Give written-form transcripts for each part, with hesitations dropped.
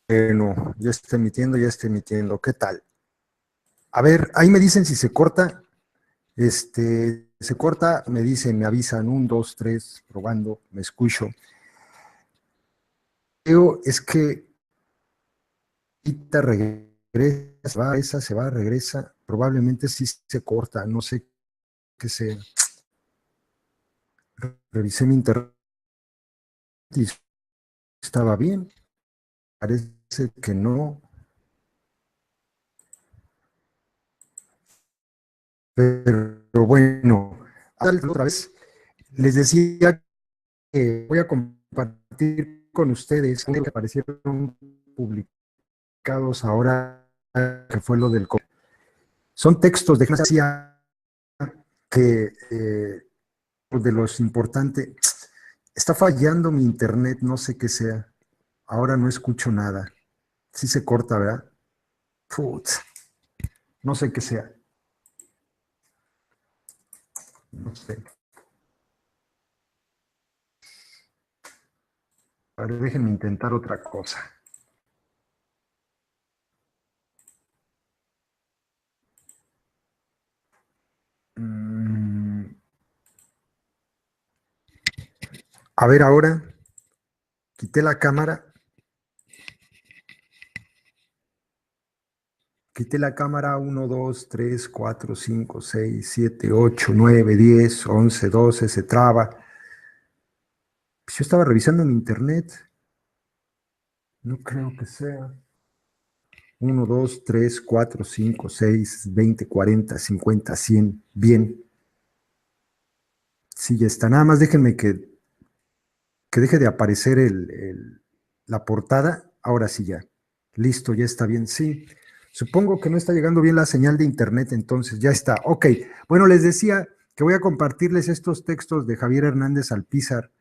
Bueno, ya está emitiendo, ya está emitiendo. ¿Qué tal? A ver, ahí me dicen si se corta. Se corta, me dicen, me avisan, 1, 2, 3, probando, me escucho. Es que ahorita regresa, se va, regresa. Probablemente sí se corta, no sé qué sea. Revisé mi internet y estaba bien. Parece que no. Pero bueno, otra vez, les decía que voy a compartir con ustedes que aparecieron publicados ahora que fue lo del COVID. Son textos de Francia que de los importantes. Está fallando mi internet, no sé qué sea. Ahora no escucho nada. Sí se corta, ¿verdad? Putz, no sé qué sea. No sé. A ver, déjenme intentar otra cosa. A ver, ahora quité la cámara. Quité la cámara 1, 2, 3, 4, 5, 6, 7, 8, 9, 10, 11, 12, se traba. Pues yo estaba revisando mi internet. No creo que sea. 1, 2, 3, 4, 5, 6, 20, 40, 50, 100. Bien. Sí, ya está. Nada más déjenme que deje de aparecer la portada. Ahora sí ya. Listo, ya está bien. Sí. Supongo que no está llegando bien la señal de internet, entonces ya está. Ok. Bueno, les decía que voy a compartirles estos textos de Javier Hernández Alpizar.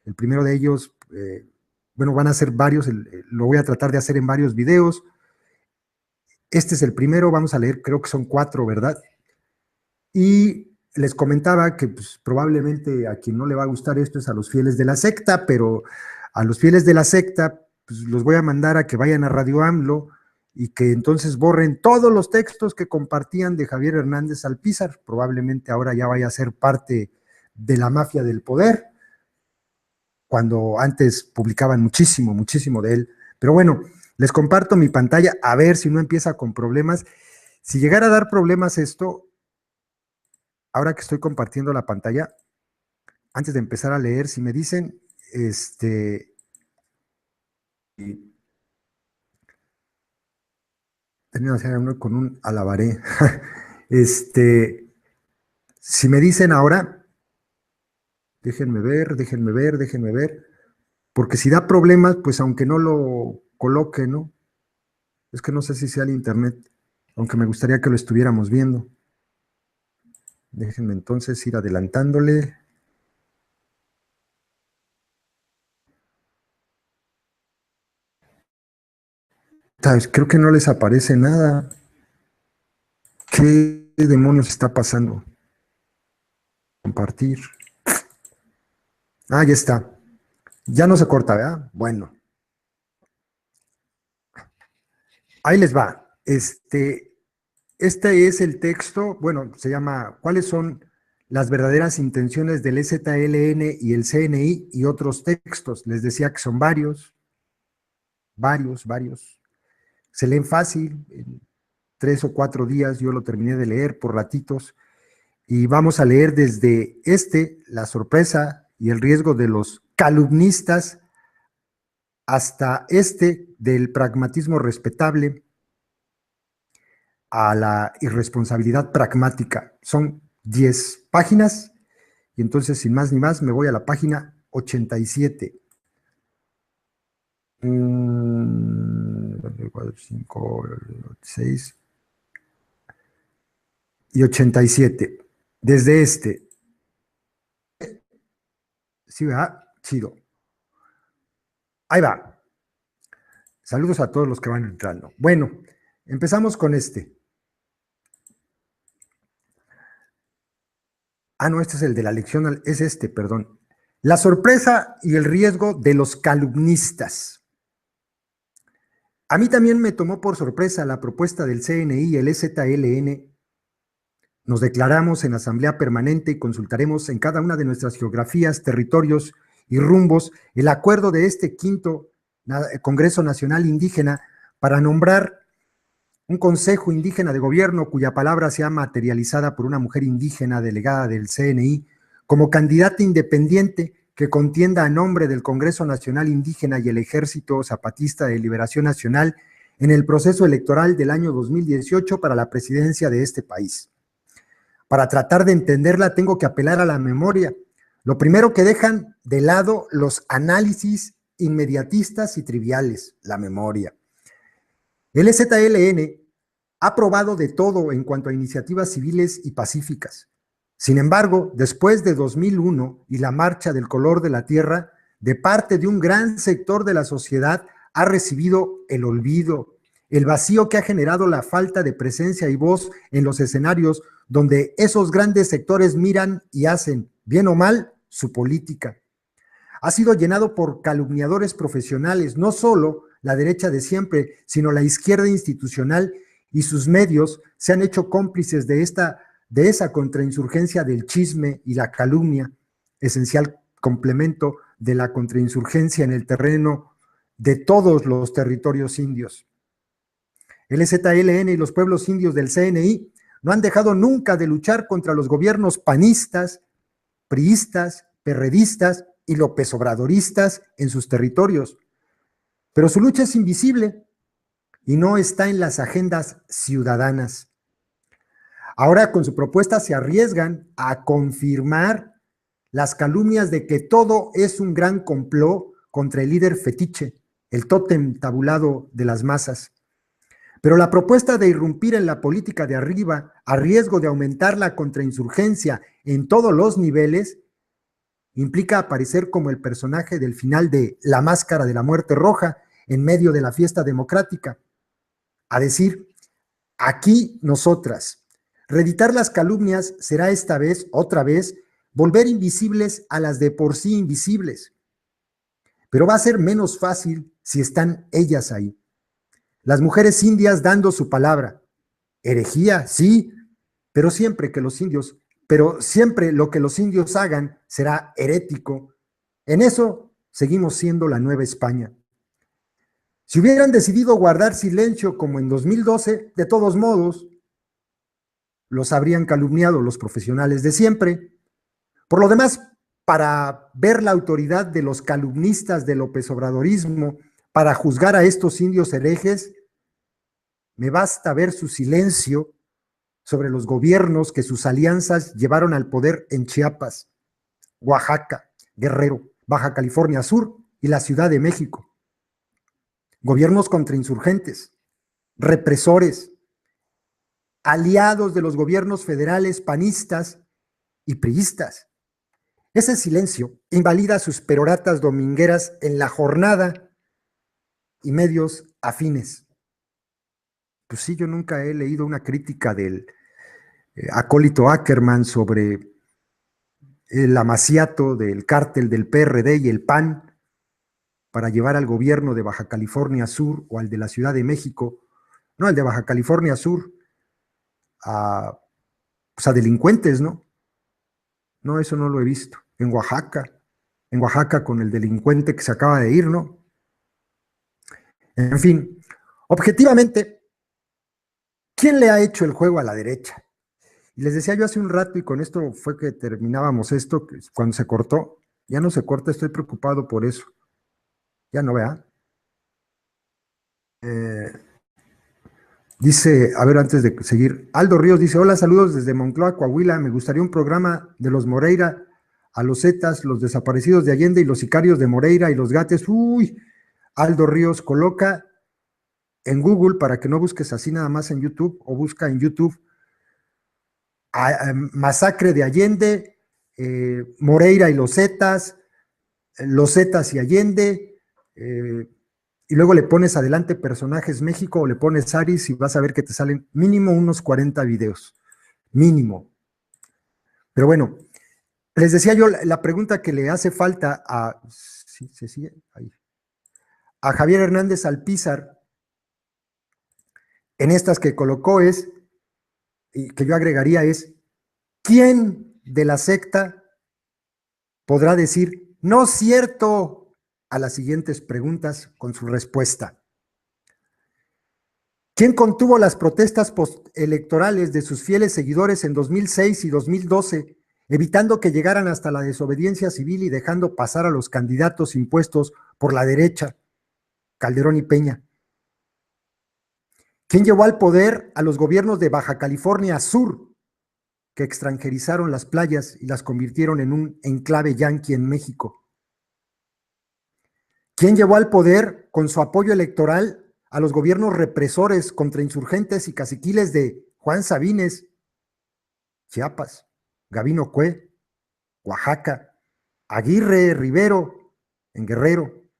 El primero de ellos, bueno, van a ser varios, lo voy a tratar de hacer en varios videos. Este es el primero, vamos a leer, creo que son 4, ¿verdad? Y les comentaba que pues, probablemente a quien no le va a gustar esto es a los fieles de la secta, pero a los fieles de la secta pues, los voy a mandar a que vayan a Radio AMLO y que entonces borren todos los textos que compartían de Javier Hernández Alpizar. Probablemente ahora ya vaya a ser parte de la mafia del poder, cuando antes publicaban muchísimo, muchísimo de él. Pero bueno, les comparto mi pantalla a ver si no empieza con problemas. Si llegara a dar problemas esto, ahora que estoy compartiendo la pantalla, antes de empezar a leer, si me dicen, tenía que hacer uno con un alabaré. Si me dicen ahora, déjenme ver, déjenme ver, déjenme ver, porque si da problemas, pues aunque no lo coloque, ¿no? Es que no sé si sea el internet, aunque me gustaría que lo estuviéramos viendo. Déjenme entonces ir adelantándole. Creo que no les aparece nada. ¿Qué demonios está pasando? Compartir. Ah, ya está. Ya no se corta, ¿verdad? Bueno, ahí les va. Este es el texto, bueno, se llama ¿Cuáles son las verdaderas intenciones del EZLN y el CNI y otros textos? Les decía que son varios, varios, varios. Se leen fácil, en 3 o 4 días yo lo terminé de leer por ratitos y vamos a leer desde la sorpresa y el riesgo de los calumnistas, hasta del pragmatismo respetable a la irresponsabilidad pragmática. Son 10 páginas y entonces sin más ni más me voy a la página 87. 4, 5, 6 y 87. Desde este. Sí, ¿verdad? Chido. Ahí va. Saludos a todos los que van entrando. Bueno, empezamos con este. Ah, no, este es el de la lección, es este, perdón. La sorpresa y el riesgo de los calumnistas. A mí también me tomó por sorpresa la propuesta del CNI y el EZLN. Nos declaramos en asamblea permanente y consultaremos en cada una de nuestras geografías, territorios y rumbos el acuerdo de este quinto Congreso Nacional Indígena para nombrar un consejo indígena de gobierno cuya palabra sea materializada por una mujer indígena delegada del CNI como candidata independiente que contienda a nombre del Congreso Nacional Indígena y el Ejército Zapatista de Liberación Nacional en el proceso electoral del año 2018 para la presidencia de este país. Para tratar de entenderla tengo que apelar a la memoria. Lo primero que dejan de lado los análisis inmediatistas y triviales, la memoria. El EZLN ha probado de todo en cuanto a iniciativas civiles y pacíficas. Sin embargo, después de 2001 y la Marcha del Color de la Tierra, de parte de un gran sector de la sociedad, ha recibido el olvido, el vacío que ha generado la falta de presencia y voz en los escenarios donde esos grandes sectores miran y hacen, bien o mal, su política. Ha sido llenado por calumniadores profesionales, no solo la derecha de siempre, sino la izquierda institucional, y sus medios se han hecho cómplices de esa contrainsurgencia del chisme y la calumnia, esencial complemento de la contrainsurgencia en el terreno de todos los territorios indios. El EZLN y los pueblos indios del CNI no han dejado nunca de luchar contra los gobiernos panistas, priistas, perredistas y López Obradoristas en sus territorios. Pero su lucha es invisible y no está en las agendas ciudadanas. Ahora con su propuesta se arriesgan a confirmar las calumnias de que todo es un gran complot contra el líder fetiche, el tótem tabulado de las masas. Pero la propuesta de irrumpir en la política de arriba a riesgo de aumentar la contrainsurgencia en todos los niveles implica aparecer como el personaje del final de La Máscara de la Muerte Roja en medio de la fiesta democrática. A decir, aquí nosotras. Reeditar las calumnias será esta vez, otra vez, volver invisibles a las de por sí invisibles. Pero va a ser menos fácil si están ellas ahí. Las mujeres indias dando su palabra. Herejía, sí, pero siempre lo que los indios hagan será herético. En eso seguimos siendo la Nueva España. Si hubieran decidido guardar silencio como en 2012, de todos modos, los habrían calumniado los profesionales de siempre. Por lo demás, para ver la autoridad de los calumnistas del López Obradorismo, para juzgar a estos indios herejes, me basta ver su silencio sobre los gobiernos que sus alianzas llevaron al poder en Chiapas, Oaxaca, Guerrero, Baja California Sur y la Ciudad de México. Gobiernos contrainsurgentes, represores, aliados de los gobiernos federales panistas y priistas. Ese silencio invalida sus peroratas domingueras en la jornada y medios afines. Pues sí, yo nunca he leído una crítica del acólito Ackerman sobre el amaciato del cártel del PRD y el PAN para llevar al gobierno de Baja California Sur o al de la Ciudad de México, no, el de Baja California Sur, pues a delincuentes, ¿no? No, eso no lo he visto. En Oaxaca con el delincuente que se acaba de ir, ¿no? En fin, objetivamente, ¿quién le ha hecho el juego a la derecha? Y les decía yo hace un rato, y con esto fue que terminábamos esto, cuando se cortó, ya no se corta, estoy preocupado por eso. Ya no, vea. Dice, a ver, antes de seguir, Aldo Ríos dice, hola, saludos desde Moncloa, Coahuila, me gustaría un programa de los Moreira, a los Zetas, los desaparecidos de Allende y los sicarios de Moreira y los Gates. Uy, Aldo Ríos coloca en Google, para que no busques así nada más en YouTube, o busca en YouTube masacre de Allende, Moreira y los Zetas y Allende, y luego le pones adelante personajes México o le pones Aris y vas a ver que te salen mínimo unos 40 videos, mínimo. Pero bueno, les decía yo la pregunta que le hace falta a, ¿sí, se sigue? Ahí, a Javier Hernández Alpizar, en estas que colocó es, y que yo agregaría es, ¿quién de la secta podrá decir no es cierto a las siguientes preguntas con su respuesta? ¿Quién contuvo las protestas postelectorales de sus fieles seguidores en 2006 y 2012, evitando que llegaran hasta la desobediencia civil y dejando pasar a los candidatos impuestos por la derecha, Calderón y Peña? ¿Quién llevó al poder a los gobiernos de Baja California Sur, que extranjerizaron las playas y las convirtieron en un enclave yanqui en México? ¿Quién llevó al poder con su apoyo electoral a los gobiernos represores contra insurgentes y caciquiles de Juan Sabines, Chiapas, Gavino Cue, Oaxaca, Aguirre Rivero en Guerrero,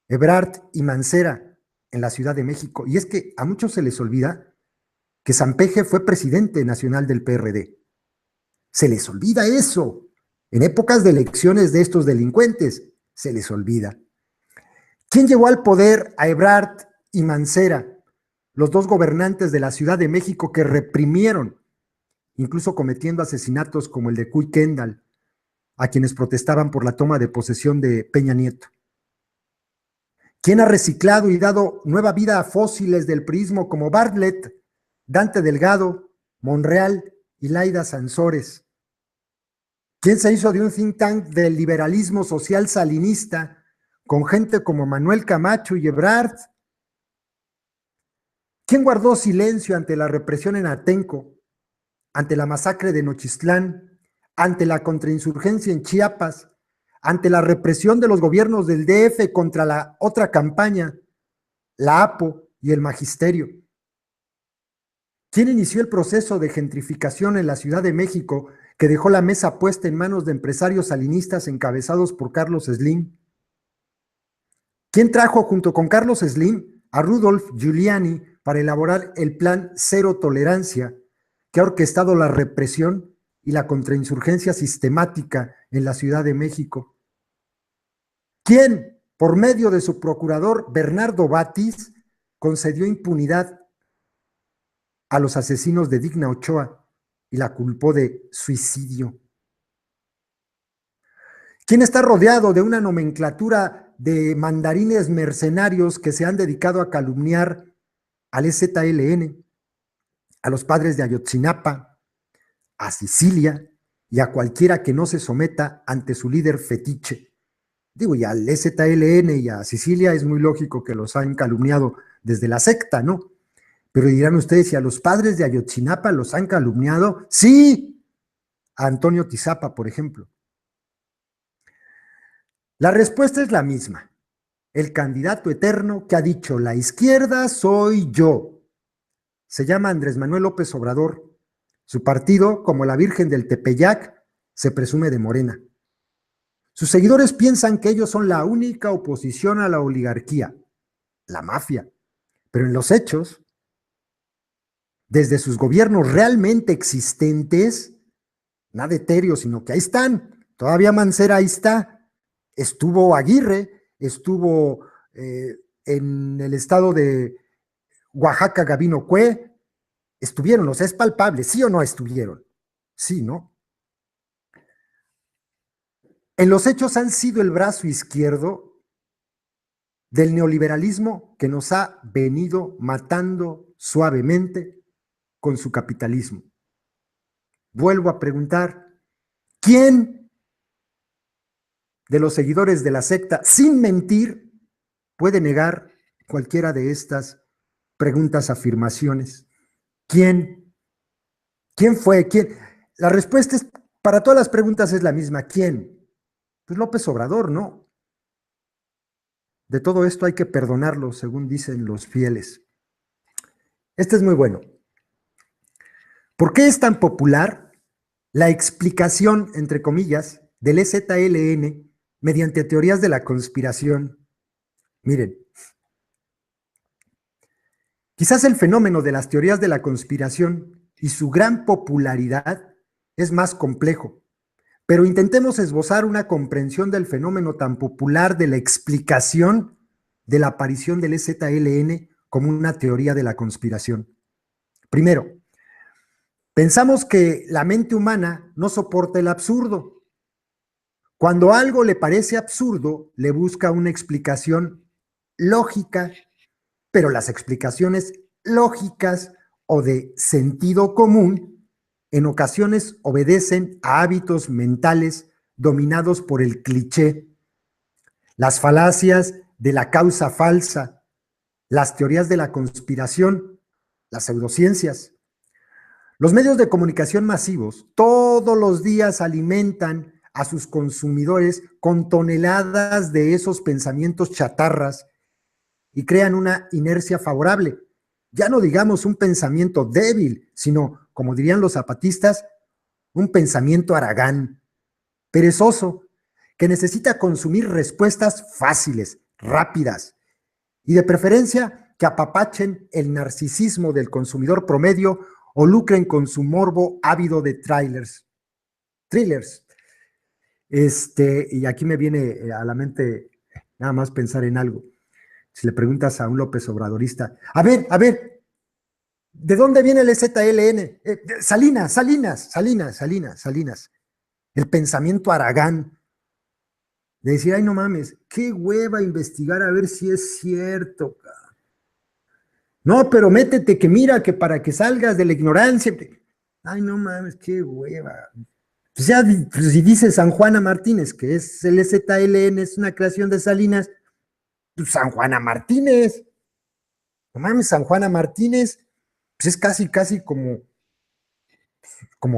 Ebrard y Mancera en la Ciudad de México? Y es que a muchos se les olvida que Sampeje fue presidente nacional del PRD. Se les olvida eso. En épocas de elecciones de estos delincuentes, se les olvida. ¿Quién llevó al poder a Ebrard y Mancera, los dos gobernantes de la Ciudad de México que reprimieron, incluso cometiendo asesinatos como el de Cuy Kendall, a quienes protestaban por la toma de posesión de Peña Nieto? ¿Quién ha reciclado y dado nueva vida a fósiles del priismo como Bartlett, Dante Delgado, Monreal y Laida Sansores? ¿Quién se hizo de un think tank del liberalismo social salinista con gente como Manuel Camacho y Ebrard? ¿Quién guardó silencio ante la represión en Atenco, ante la masacre de Nochistlán, ante la contrainsurgencia en Chiapas, ante la represión de los gobiernos del DF contra la otra campaña, la APO y el magisterio? ¿Quién inició el proceso de gentrificación en la Ciudad de México que dejó la mesa puesta en manos de empresarios salinistas encabezados por Carlos Slim? ¿Quién trajo junto con Carlos Slim a Rudolf Giuliani para elaborar el plan Cero Tolerancia, que ha orquestado la represión y la contrainsurgencia sistemática en la Ciudad de México? ¿Quién, por medio de su procurador Bernardo Batis, concedió impunidad a los asesinos de Digna Ochoa y la culpó de suicidio? ¿Quién está rodeado de una nomenclatura de mandarines mercenarios que se han dedicado a calumniar al EZLN, a los padres de Ayotzinapa, a Sicilia y a cualquiera que no se someta ante su líder fetiche? Digo, y al EZLN y a Sicilia es muy lógico que los han calumniado desde la secta, ¿no? Pero dirán ustedes, si a los padres de Ayotzinapa los han calumniado, sí, a Antonio Tizapa, por ejemplo. La respuesta es la misma. El candidato eterno que ha dicho la izquierda soy yo. Se llama Andrés Manuel López Obrador. Su partido, como la Virgen del Tepeyac, se presume de Morena. Sus seguidores piensan que ellos son la única oposición a la oligarquía, la mafia. Pero en los hechos, desde sus gobiernos realmente existentes, nada etéreo, sino que ahí están. Todavía Mancera ahí está. Estuvo Aguirre, estuvo en el estado de Oaxaca Gavino Cue, estuvieron, o sea, es palpable, ¿sí o no estuvieron? Sí, ¿no? En los hechos han sido el brazo izquierdo del neoliberalismo que nos ha venido matando suavemente con su capitalismo. Vuelvo a preguntar, ¿quién de los seguidores de la secta, sin mentir, puede negar cualquiera de estas preguntas, afirmaciones? ¿Quién? ¿Quién fue? ¿Quién? La respuesta es, para todas las preguntas es la misma. ¿Quién? Pues López Obrador, ¿no? de todo esto hay que perdonarlo, según dicen los fieles. Este es muy bueno. ¿Por qué es tan popular la explicación, entre comillas, del EZLN mediante teorías de la conspiración? Miren, quizás el fenómeno de las teorías de la conspiración y su gran popularidad es más complejo, pero intentemos esbozar una comprensión del fenómeno tan popular de la explicación de la aparición del EZLN como una teoría de la conspiración. Primero, pensamos que la mente humana no soporta el absurdo. Cuando algo le parece absurdo, le busca una explicación lógica, pero las explicaciones lógicas o de sentido común en ocasiones obedecen a hábitos mentales dominados por el cliché, las falacias de la causa falsa, las teorías de la conspiración, las pseudociencias. Los medios de comunicación masivos todos los días alimentan a sus consumidores con toneladas de esos pensamientos chatarras y crean una inercia favorable. Ya no digamos un pensamiento débil, sino, como dirían los zapatistas, un pensamiento haragán, perezoso, que necesita consumir respuestas fáciles, rápidas, y de preferencia que apapachen el narcisismo del consumidor promedio o lucren con su morbo ávido de thrillers. Y aquí me viene a la mente nada más pensar en algo. Si le preguntas a un López Obradorista, a ver, ¿de dónde viene el EZLN? Salinas. El pensamiento haragán. De decir, ay, no mames, qué hueva investigar a ver si es cierto. No, pero métete que mira, que para que salgas de la ignorancia. Ay, no mames, qué hueva. Pues ya, pues si dice San Juana Martínez, que es el EZLN, es una creación de Salinas, pues San Juana Martínez. No mames, San Juana Martínez, pues es casi como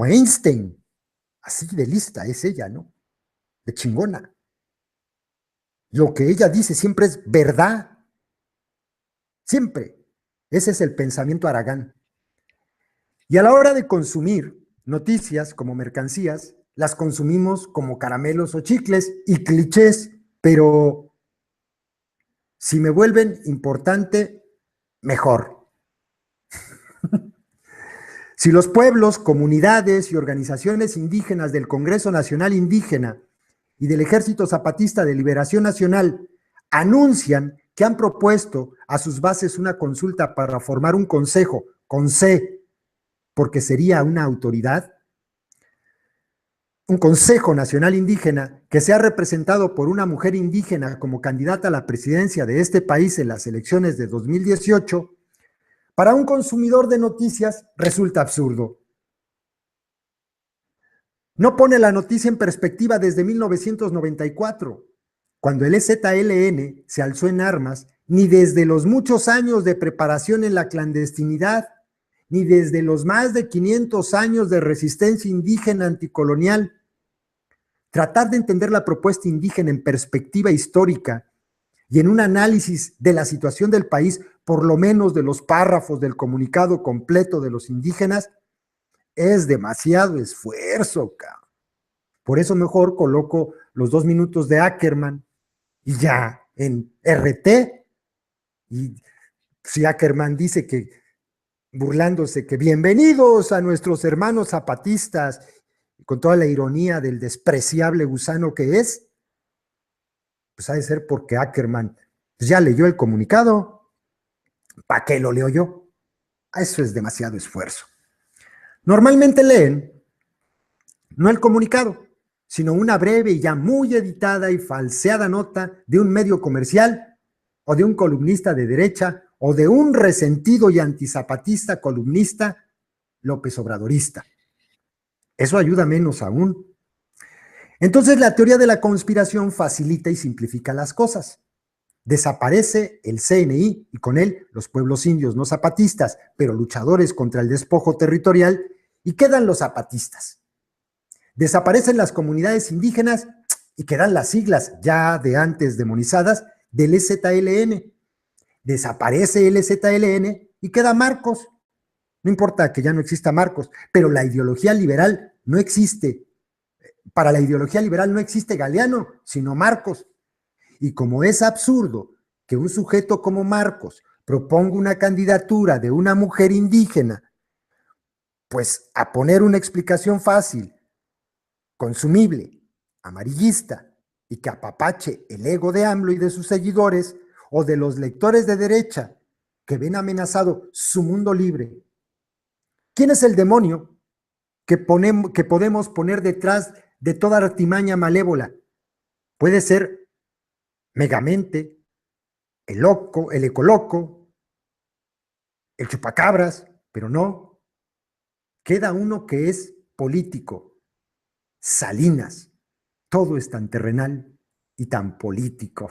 Einstein. Así de lista es ella, ¿no? De chingona. Lo que ella dice siempre es verdad. Siempre. Ese es el pensamiento haragán. Y a la hora de consumir noticias como mercancías, las consumimos como caramelos o chicles y clichés, pero si me vuelven importante, mejor. Si los pueblos, comunidades y organizaciones indígenas del Congreso Nacional Indígena y del Ejército Zapatista de Liberación Nacional anuncian que han propuesto a sus bases una consulta para formar un consejo, con C, porque sería una autoridad, un Consejo Nacional Indígena que sea representado por una mujer indígena como candidata a la presidencia de este país en las elecciones de 2018, para un consumidor de noticias resulta absurdo. No pone la noticia en perspectiva desde 1994, cuando el EZLN se alzó en armas, ni desde los muchos años de preparación en la clandestinidad, ni desde los más de 500 años de resistencia indígena anticolonial. Tratar de entender la propuesta indígena en perspectiva histórica y en un análisis de la situación del país, por lo menos de los párrafos del comunicado completo de los indígenas, es demasiado esfuerzo, cabrón. Por eso mejor coloco los 2 minutos de Ackerman y ya en RT. Y si Ackerman dice que, burlándose, que bienvenidos a nuestros hermanos zapatistas, con toda la ironía del despreciable gusano que es, pues ha de ser porque Ackerman pues ya leyó el comunicado. ¿Para qué lo leo yo? Eso es demasiado esfuerzo. Normalmente leen no el comunicado, sino una breve y ya muy editada y falseada nota de un medio comercial o de un columnista de derecha o de un resentido y antizapatista columnista López Obradorista. Eso ayuda menos aún. Entonces la teoría de la conspiración facilita y simplifica las cosas. Desaparece el CNI y con él los pueblos indios no zapatistas, pero luchadores contra el despojo territorial, y quedan los zapatistas. Desaparecen las comunidades indígenas y quedan las siglas ya de antes demonizadas del EZLN. Desaparece el EZLN y queda Marcos. No importa que ya no exista Marcos, pero la ideología liberal no existe. Para la ideología liberal no existe Galeano, sino Marcos. Y como es absurdo que un sujeto como Marcos proponga una candidatura de una mujer indígena, pues a poner una explicación fácil, consumible, amarillista, y que apapache el ego de AMLO y de sus seguidores, o de los lectores de derecha que ven amenazado su mundo libre. ¿Quién es el demonio que podemos poner detrás de toda artimaña malévola? Puede ser Megamente, el loco, el ecoloco, el chupacabras, pero no. Queda uno que es político, Salinas. Todo es tan terrenal y tan político.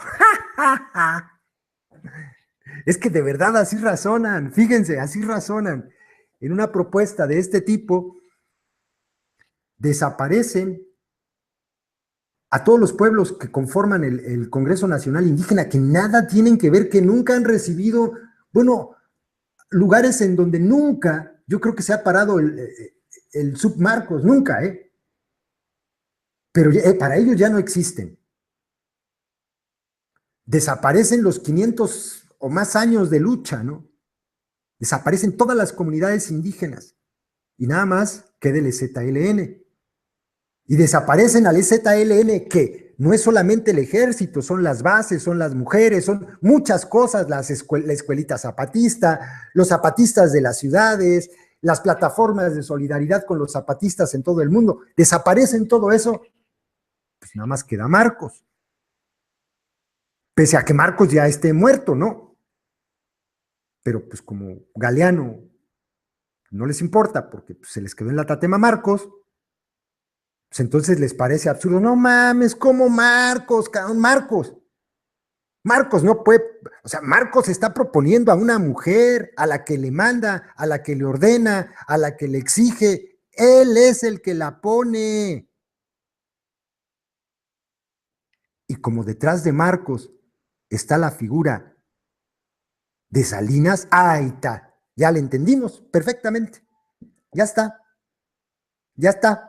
Es que de verdad así razonan, fíjense, así razonan. En una propuesta de este tipo, desaparecen a todos los pueblos que conforman el Congreso Nacional Indígena, que nada tienen que ver, que nunca han recibido, bueno, lugares en donde nunca, yo creo que se ha parado el submarcos, nunca, pero para ellos ya no existen. Desaparecen los 500 o más años de lucha, ¿no? Desaparecen todas las comunidades indígenas y nada más queda el EZLN. Y desaparecen al EZLN, que no es solamente el ejército, son las bases, son las mujeres, son muchas cosas, la escuelita zapatista, los zapatistas de las ciudades, las plataformas de solidaridad con los zapatistas en todo el mundo. Desaparecen todo eso, pues nada más queda Marcos. Pese a que Marcos ya esté muerto, ¿no? Pero pues como Galeano no les importa porque pues, se les quedó en la tatema Marcos, pues entonces les parece absurdo. No mames, ¿cómo Marcos? Marcos no puede, o sea, Marcos está proponiendo a una mujer a la que le manda, a la que le ordena, a la que le exige. Él es el que la pone. Y como detrás de Marcos está la figura de Salinas, ahí está, ya le entendimos perfectamente. Ya está, ya está.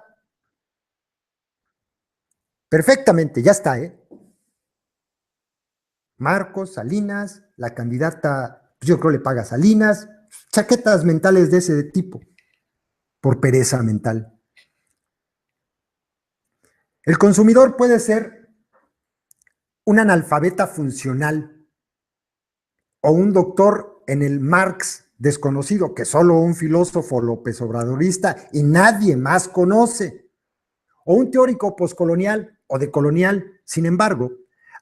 Perfectamente, ya está, Marcos, Salinas, la candidata, pues yo creo le paga a Salinas, chaquetas mentales de ese tipo, por pereza mental. El consumidor puede ser un analfabeta funcional o un doctor en el Marx desconocido que solo un filósofo López Obradorista y nadie más conoce, o un teórico poscolonial o decolonial. Sin embargo,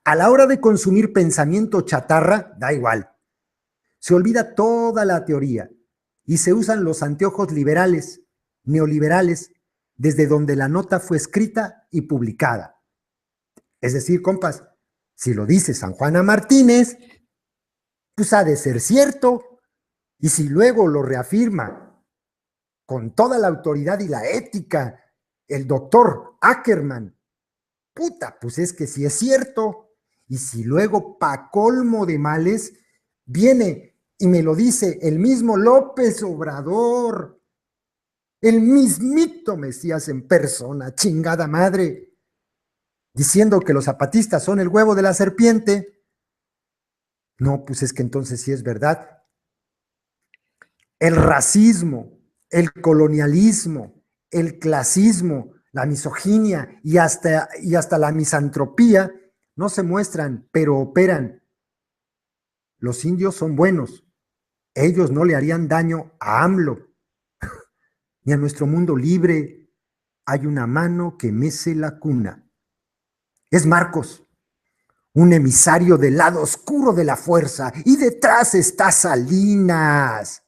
a la hora de consumir pensamiento chatarra, da igual. Se olvida toda la teoría y se usan los anteojos liberales, neoliberales, desde donde la nota fue escrita y publicada. Es decir, compas, si lo dice San Juana Martínez, pues ha de ser cierto. Y si luego lo reafirma con toda la autoridad y la ética el doctor Ackerman, puta, pues es que sí es cierto. Y si luego, pa' colmo de males, viene y me lo dice el mismo López Obrador, el mismito Mesías en persona, chingada madre, diciendo que los zapatistas son el huevo de la serpiente, no, pues es que entonces sí es verdad. El racismo, el colonialismo, el clasismo, la misoginia y hasta la misantropía no se muestran, pero operan. Los indios son buenos. Ellos no le harían daño a AMLO ni a nuestro mundo libre. Hay una mano que mece la cuna. Es Marcos, un emisario del lado oscuro de la fuerza, y detrás está Salinas,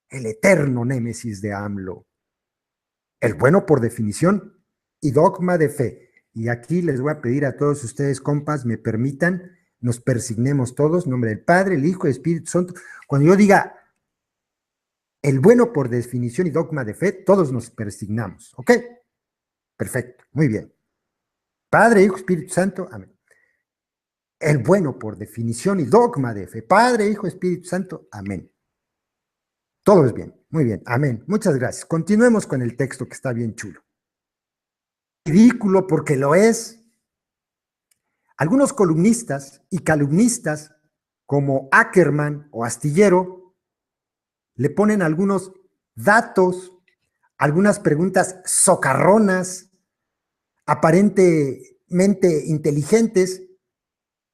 el eterno némesis de AMLO. El bueno por definición y dogma de fe. Y aquí les voy a pedir a todos ustedes, compas, me permitan, nos persignemos todos, en nombre del Padre, el Hijo y el Espíritu Santo. Cuando yo diga el bueno por definición y dogma de fe, todos nos persignamos, ¿ok? Perfecto, muy bien. Padre, Hijo, Espíritu Santo, amén. el bueno por definición y dogma de fe. Padre, Hijo, Espíritu Santo. Amén. Todo es bien. Muy bien. Amén. Muchas gracias. Continuemos con el texto que está bien chulo. Ridículo porque lo es. Algunos columnistas y calumnistas, como Ackerman o Astillero, le ponen algunos datos, algunas preguntas socarronas, aparentemente inteligentes,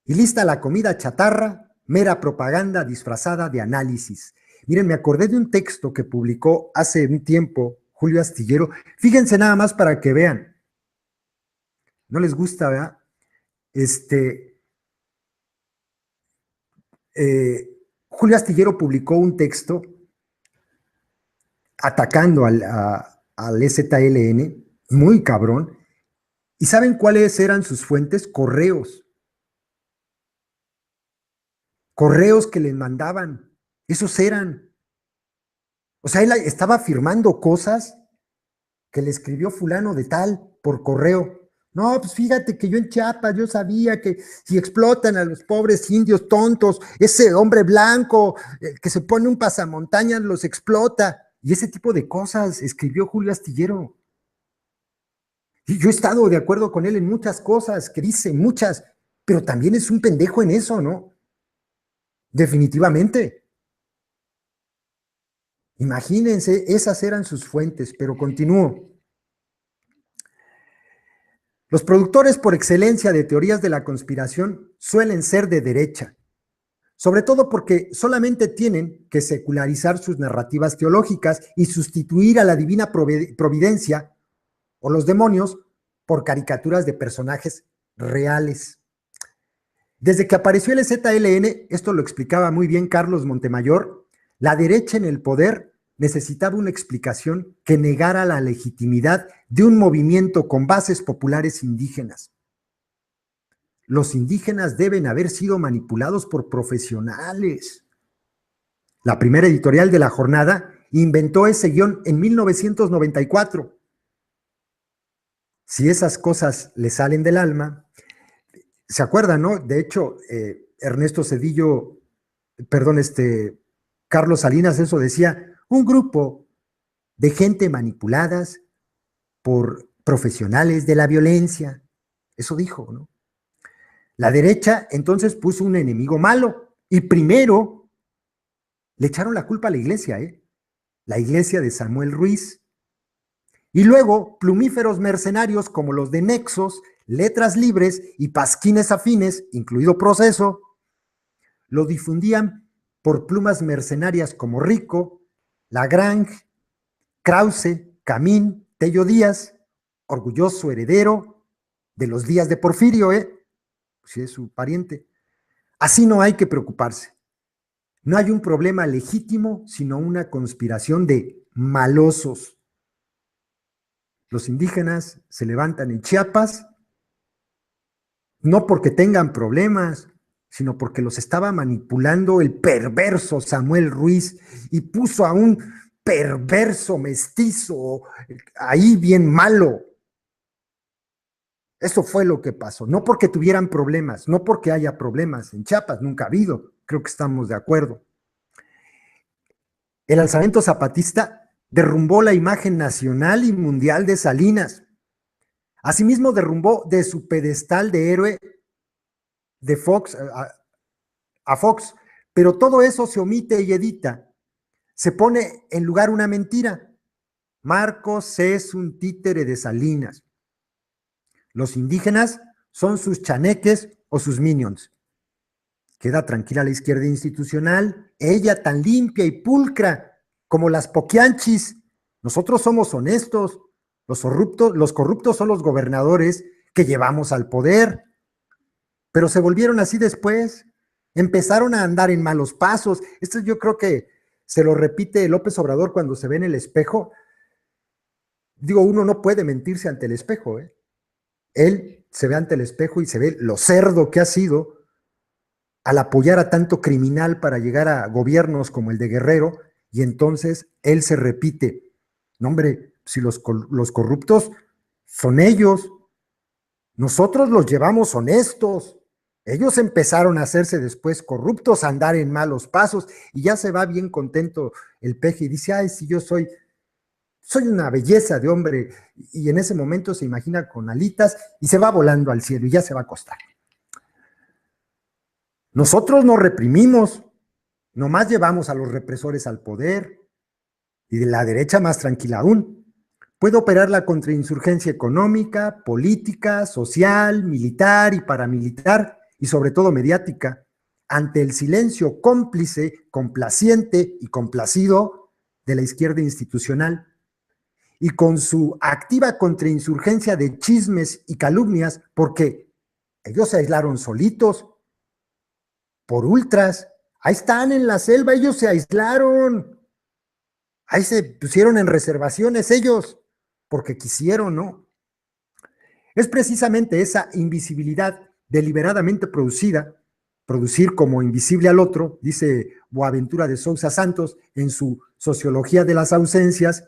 y lista la comida chatarra, mera propaganda disfrazada de análisis. Miren, me acordé de un texto que publicó hace un tiempo Julio Astillero. Fíjense nada más para que vean. No les gusta, ¿verdad? Julio Astillero publicó un texto atacando al EZLN, muy cabrón. ¿Y saben cuáles eran sus fuentes? Correos. Correos que les mandaban. Esos eran. O sea, él estaba firmando cosas que le escribió fulano de tal por correo. No, pues fíjate que yo en Chiapas, yo sabía que si explotan a los pobres indios tontos, ese hombre blanco que se pone un pasamontañas los explota. Y ese tipo de cosas escribió Julio Astillero. Y yo he estado de acuerdo con él en muchas cosas que dice, muchas, pero también es un pendejo en eso, ¿no? Definitivamente. Imagínense, esas eran sus fuentes, pero continúo. Los productores por excelencia de teorías de la conspiración suelen ser de derecha, sobre todo porque solamente tienen que secularizar sus narrativas teológicas y sustituir a la divina providencia o los demonios por caricaturas de personajes reales. Desde que apareció el ZLN, esto lo explicaba muy bien Carlos Montemayor, la derecha en el poder necesitaba una explicación que negara la legitimidad de un movimiento con bases populares indígenas. Los indígenas deben haber sido manipulados por profesionales. La primera editorial de La Jornada inventó ese guión en 1994. Si esas cosas le salen del alma, ¿se acuerdan, no? De hecho, Ernesto Cedillo, perdón, Carlos Salinas, eso decía, un grupo de gente manipuladas por profesionales de la violencia. Eso dijo, ¿no? La derecha entonces puso un enemigo malo y primero le echaron la culpa a la iglesia, la iglesia de Samuel Ruiz. Y luego plumíferos mercenarios como los de Nexos, Letras Libres y Pasquines Afines, incluido Proceso, lo difundían por plumas mercenarias como Rico, Lagrange, Krause, Camín, Tello Díaz, orgulloso heredero de los días de Porfirio, si es su pariente. Así no hay que preocuparse. No hay un problema legítimo, sino una conspiración de malosos. Los indígenas se levantan en Chiapas, no porque tengan problemas, sino porque los estaba manipulando el perverso Samuel Ruiz y puso a un perverso mestizo ahí bien malo. Eso fue lo que pasó, no porque tuvieran problemas, no porque haya problemas en Chiapas, nunca ha habido, creo que estamos de acuerdo. El alzamiento zapatista derrumbó la imagen nacional y mundial de Salinas. Asimismo, derrumbó de su pedestal de héroe de Fox a Fox, pero todo eso se omite y edita. Se pone en lugar una mentira. Marcos es un títere de Salinas. Los indígenas son sus chaneques o sus minions. Queda tranquila la izquierda institucional, ella tan limpia y pulcra como las poquianchis. Nosotros somos honestos, los corruptos son los gobernadores que llevamos al poder, pero se volvieron así después, empezaron a andar en malos pasos. Esto yo creo que se lo repite López Obrador cuando se ve en el espejo. Digo, uno no puede mentirse ante el espejo, Él se ve ante el espejo y se ve lo cerdo que ha sido al apoyar a tanto criminal para llegar a gobiernos como el de Guerrero, y entonces él se repite, no hombre, si los corruptos son ellos, nosotros los llevamos honestos, Ellos empezaron a hacerse después corruptos, a andar en malos pasos, y ya se va bien contento el peje y dice, ay, si yo soy una belleza de hombre, y en ese momento se imagina con alitas y se va volando al cielo y ya se va a acostar. Nosotros no reprimimos, nomás llevamos a los represores al poder, y de la derecha más tranquila aún. Puede operar la contrainsurgencia económica, política, social, militar y paramilitar, y sobre todo mediática, ante el silencio cómplice, complaciente y complacido de la izquierda institucional. Y con su activa contrainsurgencia de chismes y calumnias, porque ellos se aislaron solitos, por ultras, ahí están en la selva, ellos se aislaron, ahí se pusieron en reservaciones ellos, porque quisieron, ¿no? Es precisamente esa invisibilidad deliberadamente producida, producir como invisible al otro, dice Boaventura de Sousa Santos en su Sociología de las Ausencias,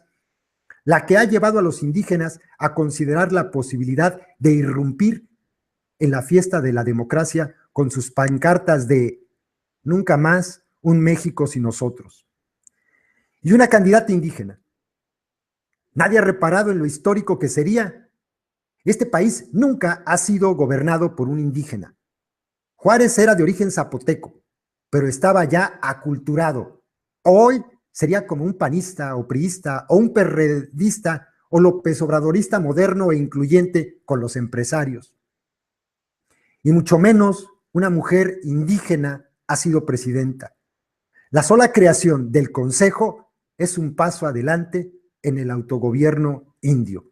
la que ha llevado a los indígenas a considerar la posibilidad de irrumpir en la fiesta de la democracia con sus pancartas de nunca más un México sin nosotros. Y una candidata indígena. Nadie ha reparado en lo histórico que sería. Este país nunca ha sido gobernado por un indígena. Juárez era de origen zapoteco, pero estaba ya aculturado. Hoy sería como un panista o priista o un perredista o López Obradorista moderno e incluyente con los empresarios. Y mucho menos una mujer indígena ha sido presidenta. La sola creación del Consejo es un paso adelante en el autogobierno indio.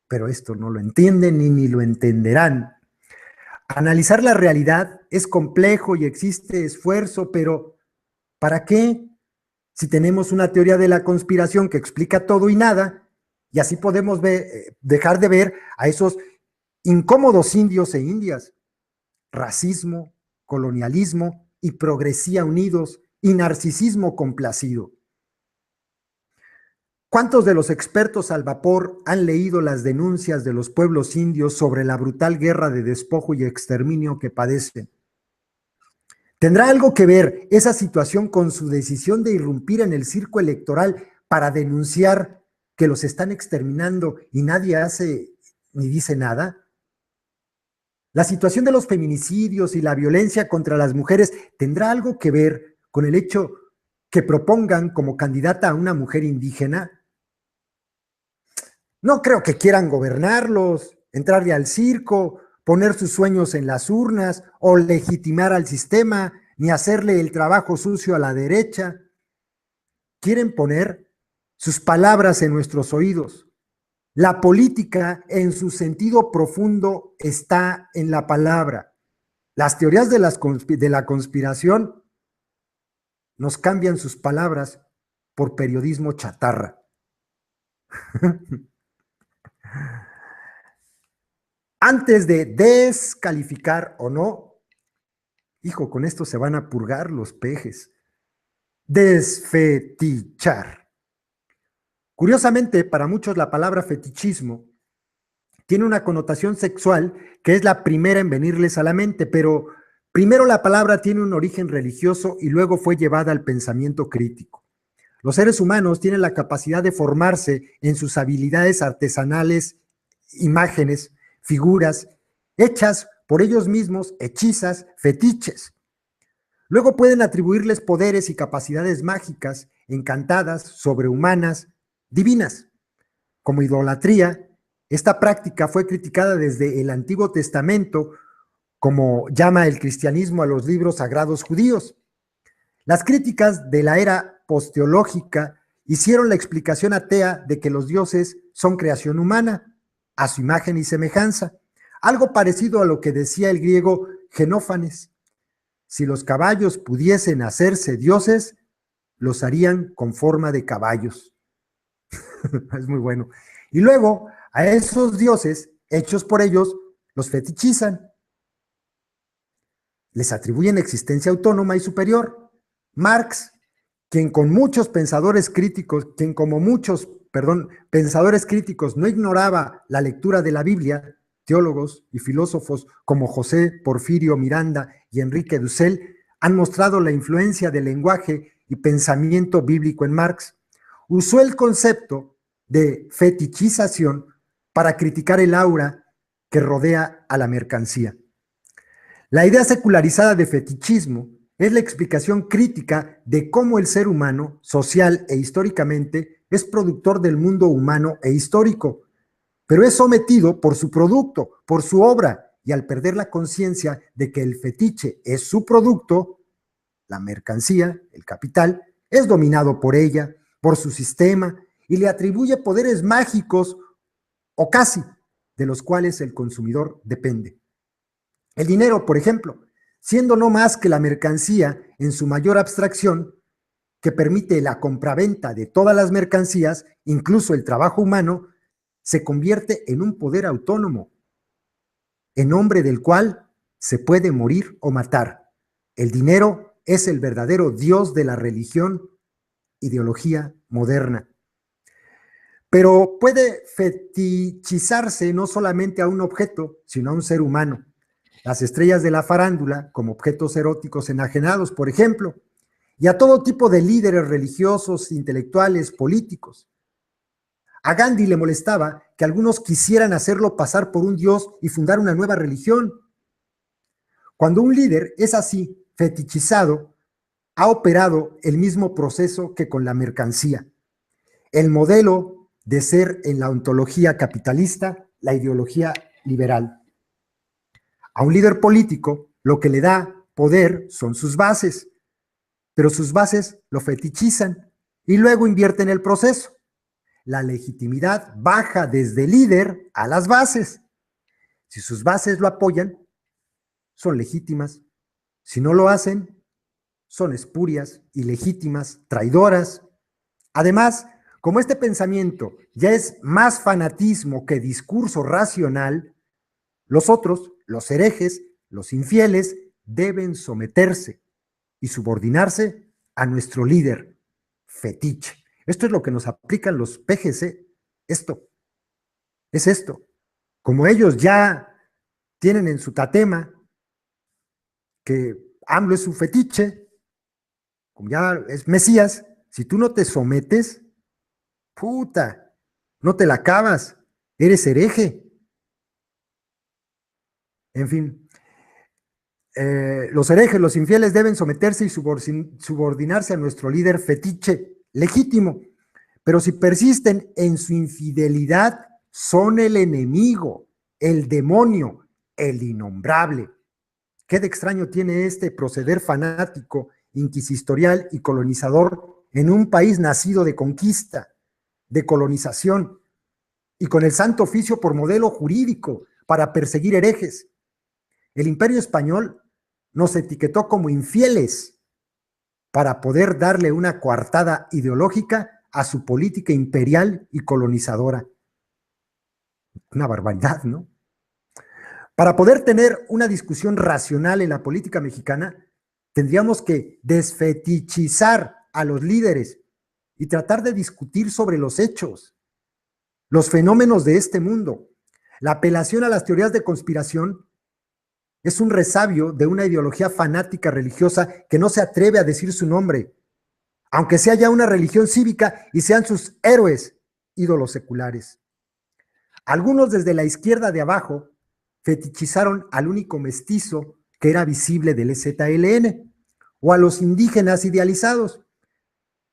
Pero esto no lo entienden ni lo entenderán. Analizar la realidad es complejo y existe esfuerzo, pero ¿para qué? Si tenemos una teoría de la conspiración que explica todo y nada, y así podemos dejar de ver a esos incómodos indios e indias. Racismo, colonialismo y progresía unidos y narcisismo complacido. ¿Cuántos de los expertos al vapor han leído las denuncias de los pueblos indios sobre la brutal guerra de despojo y exterminio que padecen? ¿Tendrá algo que ver esa situación con su decisión de irrumpir en el circo electoral para denunciar que los están exterminando y nadie hace ni dice nada? La situación de los feminicidios y la violencia contra las mujeres tendrá algo que ver con el hecho que propongan como candidata a una mujer indígena. No creo que quieran gobernarlos, entrarle al circo, poner sus sueños en las urnas o legitimar al sistema, ni hacerle el trabajo sucio a la derecha. Quieren poner sus palabras en nuestros oídos. La política en su sentido profundo está en la palabra. Las teorías de la conspiración nos cambian sus palabras por periodismo chatarra. Antes de descalificar o no, hijo, con esto se van a purgar los pejes. Desfetichar. Curiosamente, para muchos la palabra fetichismo tiene una connotación sexual que es la primera en venirles a la mente, pero primero la palabra tiene un origen religioso y luego fue llevada al pensamiento crítico. Los seres humanos tienen la capacidad de formarse en sus habilidades artesanales, imágenes, figuras, hechas por ellos mismos, hechizas, fetiches. Luego pueden atribuirles poderes y capacidades mágicas, encantadas, sobrehumanas, divinas. Como idolatría, esta práctica fue criticada desde el Antiguo Testamento, como llama el cristianismo a los libros sagrados judíos. Las críticas de la era posteológica hicieron la explicación atea de que los dioses son creación humana, a su imagen y semejanza, algo parecido a lo que decía el griego Genófanes. Si los caballos pudiesen hacerse dioses, los harían con forma de caballos. Es muy bueno. Y luego, a esos dioses, hechos por ellos, los fetichizan. Les atribuyen existencia autónoma y superior. Marx, quien como muchos pensadores críticos no ignoraba la lectura de la Biblia, teólogos y filósofos como José Porfirio Miranda y Enrique Dussel han mostrado la influencia del lenguaje y pensamiento bíblico en Marx. Usó el concepto de fetichización para criticar el aura que rodea a la mercancía. La idea secularizada de fetichismo es la explicación crítica de cómo el ser humano, social e históricamente, es productor del mundo humano e histórico, pero es sometido por su producto, por su obra, y al perder la conciencia de que el fetiche es su producto, la mercancía, el capital, es dominado por ella, por su sistema, y le atribuye poderes mágicos o casi, de los cuales el consumidor depende. El dinero, por ejemplo, siendo no más que la mercancía en su mayor abstracción, que permite la compraventa de todas las mercancías, incluso el trabajo humano, se convierte en un poder autónomo, en nombre del cual se puede morir o matar. El dinero es el verdadero dios de la religión, ideología moderna. Pero puede fetichizarse no solamente a un objeto, sino a un ser humano. Las estrellas de la farándula, como objetos eróticos enajenados, por ejemplo, y a todo tipo de líderes religiosos, intelectuales, políticos. A Gandhi le molestaba que algunos quisieran hacerlo pasar por un dios y fundar una nueva religión. Cuando un líder es así, fetichizado, ha operado el mismo proceso que con la mercancía. El modelo de ser en la ontología capitalista, la ideología liberal. A un líder político lo que le da poder son sus bases, pero sus bases lo fetichizan y luego invierten el proceso. La legitimidad baja desde el líder a las bases. Si sus bases lo apoyan, son legítimas. Si no lo hacen, son espurias, ilegítimas, traidoras. Además, como este pensamiento ya es más fanatismo que discurso racional, los otros, los herejes, los infieles, deben someterse y subordinarse a nuestro líder, fetiche. Esto es lo que nos aplican los PGC. Esto, es esto. Como ellos ya tienen en su tatema que AMLO es su fetiche, como ya es Mesías, si tú no te sometes, puta, no te la acabas, eres hereje. En fin, los herejes, los infieles deben someterse y subordinarse a nuestro líder fetiche legítimo, pero si persisten en su infidelidad, son el enemigo, el demonio, el innombrable. ¿Qué de extraño tiene este proceder fanático, inquisitorial y colonizador en un país nacido de conquista, de colonización y con el santo oficio por modelo jurídico para perseguir herejes? El Imperio Español nos etiquetó como infieles para poder darle una coartada ideológica a su política imperial y colonizadora. Una barbaridad, ¿no? Para poder tener una discusión racional en la política mexicana, tendríamos que desfetichizar a los líderes y tratar de discutir sobre los hechos, los fenómenos de este mundo. La apelación a las teorías de conspiración es un resabio de una ideología fanática religiosa que no se atreve a decir su nombre, aunque sea ya una religión cívica y sean sus héroes, ídolos seculares. Algunos desde la izquierda de abajo fetichizaron al único mestizo que era visible del EZLN o a los indígenas idealizados,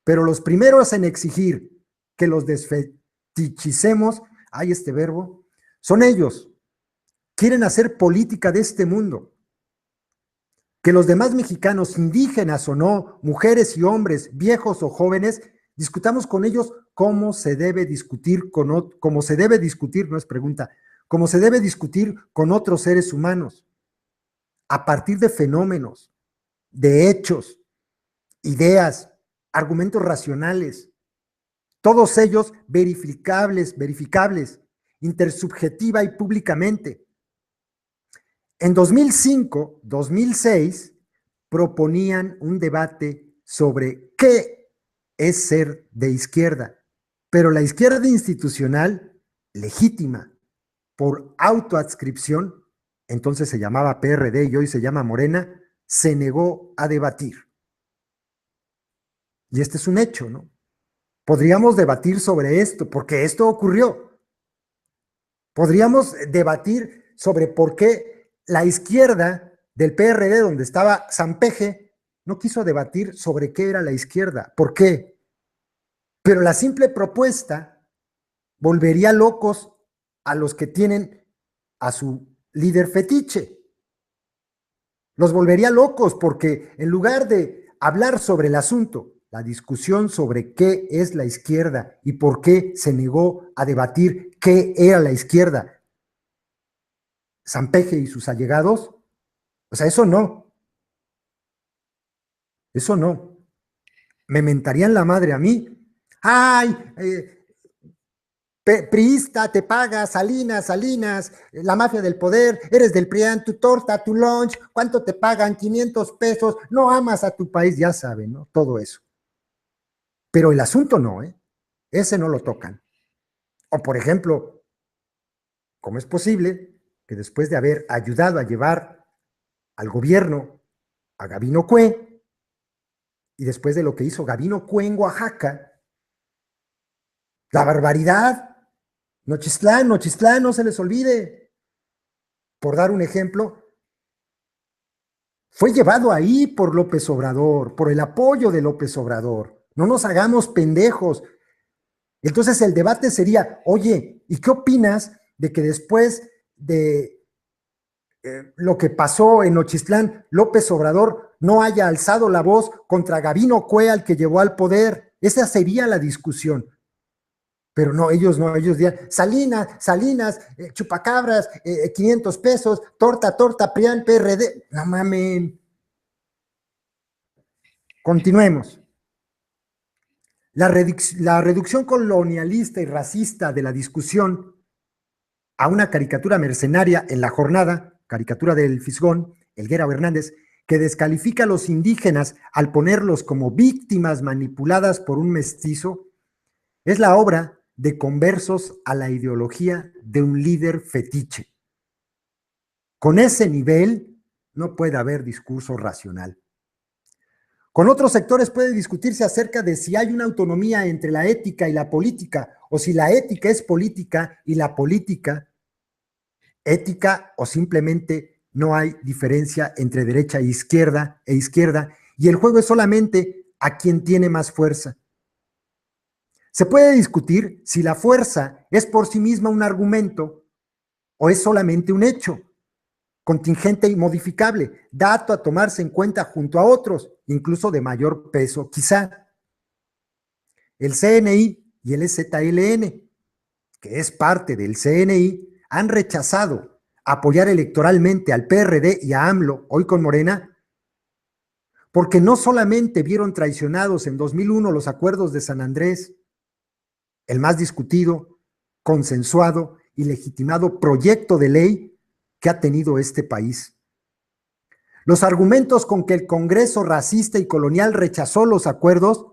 pero los primeros en exigir que los desfetichicemos, hay este verbo, son ellos. Quieren hacer política de este mundo. Que los demás mexicanos, indígenas o no, mujeres y hombres, viejos o jóvenes, discutamos con ellos cómo se debe discutir cómo se debe discutir, no es pregunta, cómo se debe discutir con otros seres humanos, a partir de fenómenos, de hechos, ideas, argumentos racionales, todos ellos verificables, intersubjetiva y públicamente. En 2005, 2006, proponían un debate sobre qué es ser de izquierda, pero la izquierda institucional legítima, por autoadscripción, entonces se llamaba PRD y hoy se llama Morena, se negó a debatir. Y este es un hecho, ¿no? Podríamos debatir sobre esto, porque esto ocurrió. Podríamos debatir sobre por qué la izquierda del PRD, donde estaba Sampeje, no quiso debatir sobre qué era la izquierda. ¿Por qué? Pero la simple propuesta volvería locos a los que tienen a su líder fetiche. Los volvería locos porque en lugar de hablar sobre el asunto, la discusión sobre qué es la izquierda y por qué se negó a debatir qué era la izquierda, Sampeje y sus allegados, o sea, eso no, eso no. Me mentarían la madre a mí. ¡Ay! Priista, te paga, Salinas, Salinas, la mafia del poder, eres del PRIAN, tu torta, tu lunch, ¿cuánto te pagan? 500 pesos, no amas a tu país, ya saben, ¿no? Todo eso. Pero el asunto no, ¿eh? Ese no lo tocan. O por ejemplo, ¿cómo es posible que después de haber ayudado a llevar al gobierno a Gabino Cue, y después de lo que hizo Gabino Cue en Oaxaca, la barbaridad, Nochistlán, Nochistlán, no se les olvide, por dar un ejemplo, fue llevado ahí por López Obrador, por el apoyo de López Obrador. No nos hagamos pendejos. Entonces el debate sería, oye, ¿y qué opinas de que después de lo que pasó en Nochistlán, López Obrador no haya alzado la voz contra Gabino Cue, al que llevó al poder? Esa sería la discusión. Pero no, ellos dirían, Salinas, Salinas, chupacabras, 500 pesos, torta, torta, PRIAN, PRD. No mames. Continuemos. La reducción colonialista y racista de la discusión a una caricatura mercenaria en la jornada, caricatura del Fisgón, Helguera Hernández, que descalifica a los indígenas al ponerlos como víctimas manipuladas por un mestizo, es la obra de conversos a la ideología de un líder fetiche. Con ese nivel no puede haber discurso racional. Con otros sectores puede discutirse acerca de si hay una autonomía entre la ética y la política, o si la ética es política y la política ética, o simplemente no hay diferencia entre derecha e izquierda, y el juego es solamente a quien tiene más fuerza. Se puede discutir si la fuerza es por sí misma un argumento o es solamente un hecho, contingente y modificable, dato a tomarse en cuenta junto a otros, incluso de mayor peso quizá. El CNI y el EZLN, que es parte del CNI, han rechazado apoyar electoralmente al PRD y a AMLO, hoy con Morena, porque no solamente vieron traicionados en 2001 los acuerdos de San Andrés, el más discutido, consensuado y legitimado proyecto de ley que ha tenido este país. Los argumentos con que el Congreso racista y colonial rechazó los acuerdos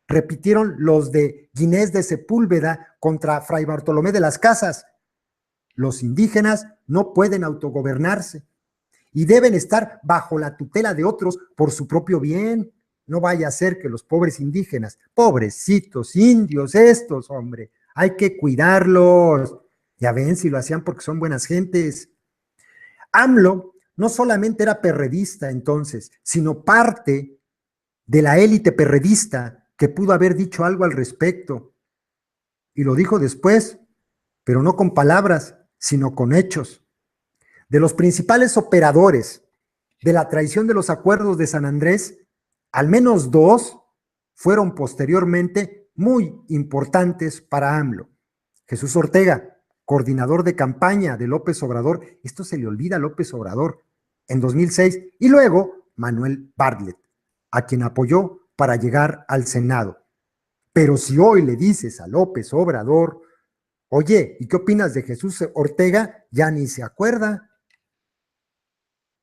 repitieron los de Ginés de Sepúlveda contra Fray Bartolomé de las Casas. Los indígenas no pueden autogobernarse y deben estar bajo la tutela de otros por su propio bien. No vaya a ser que los pobres indígenas, pobrecitos indios estos, hombre, hay que cuidarlos. Ya ven si lo hacían porque son buenas gentes. AMLO no solamente era perredista entonces, sino parte de la élite perredista que pudo haber dicho algo al respecto. Y lo dijo después, pero no con palabras, sino con hechos. De los principales operadores de la traición de los acuerdos de San Andrés, al menos dos fueron posteriormente muy importantes para AMLO. Jesús Ortega, coordinador de campaña de López Obrador, esto se le olvida a López Obrador, en 2006, y luego Manuel Bartlett, a quien apoyó para llegar al Senado. Pero si hoy le dices a López Obrador, oye, ¿y qué opinas de Jesús Ortega? Ya ni se acuerda.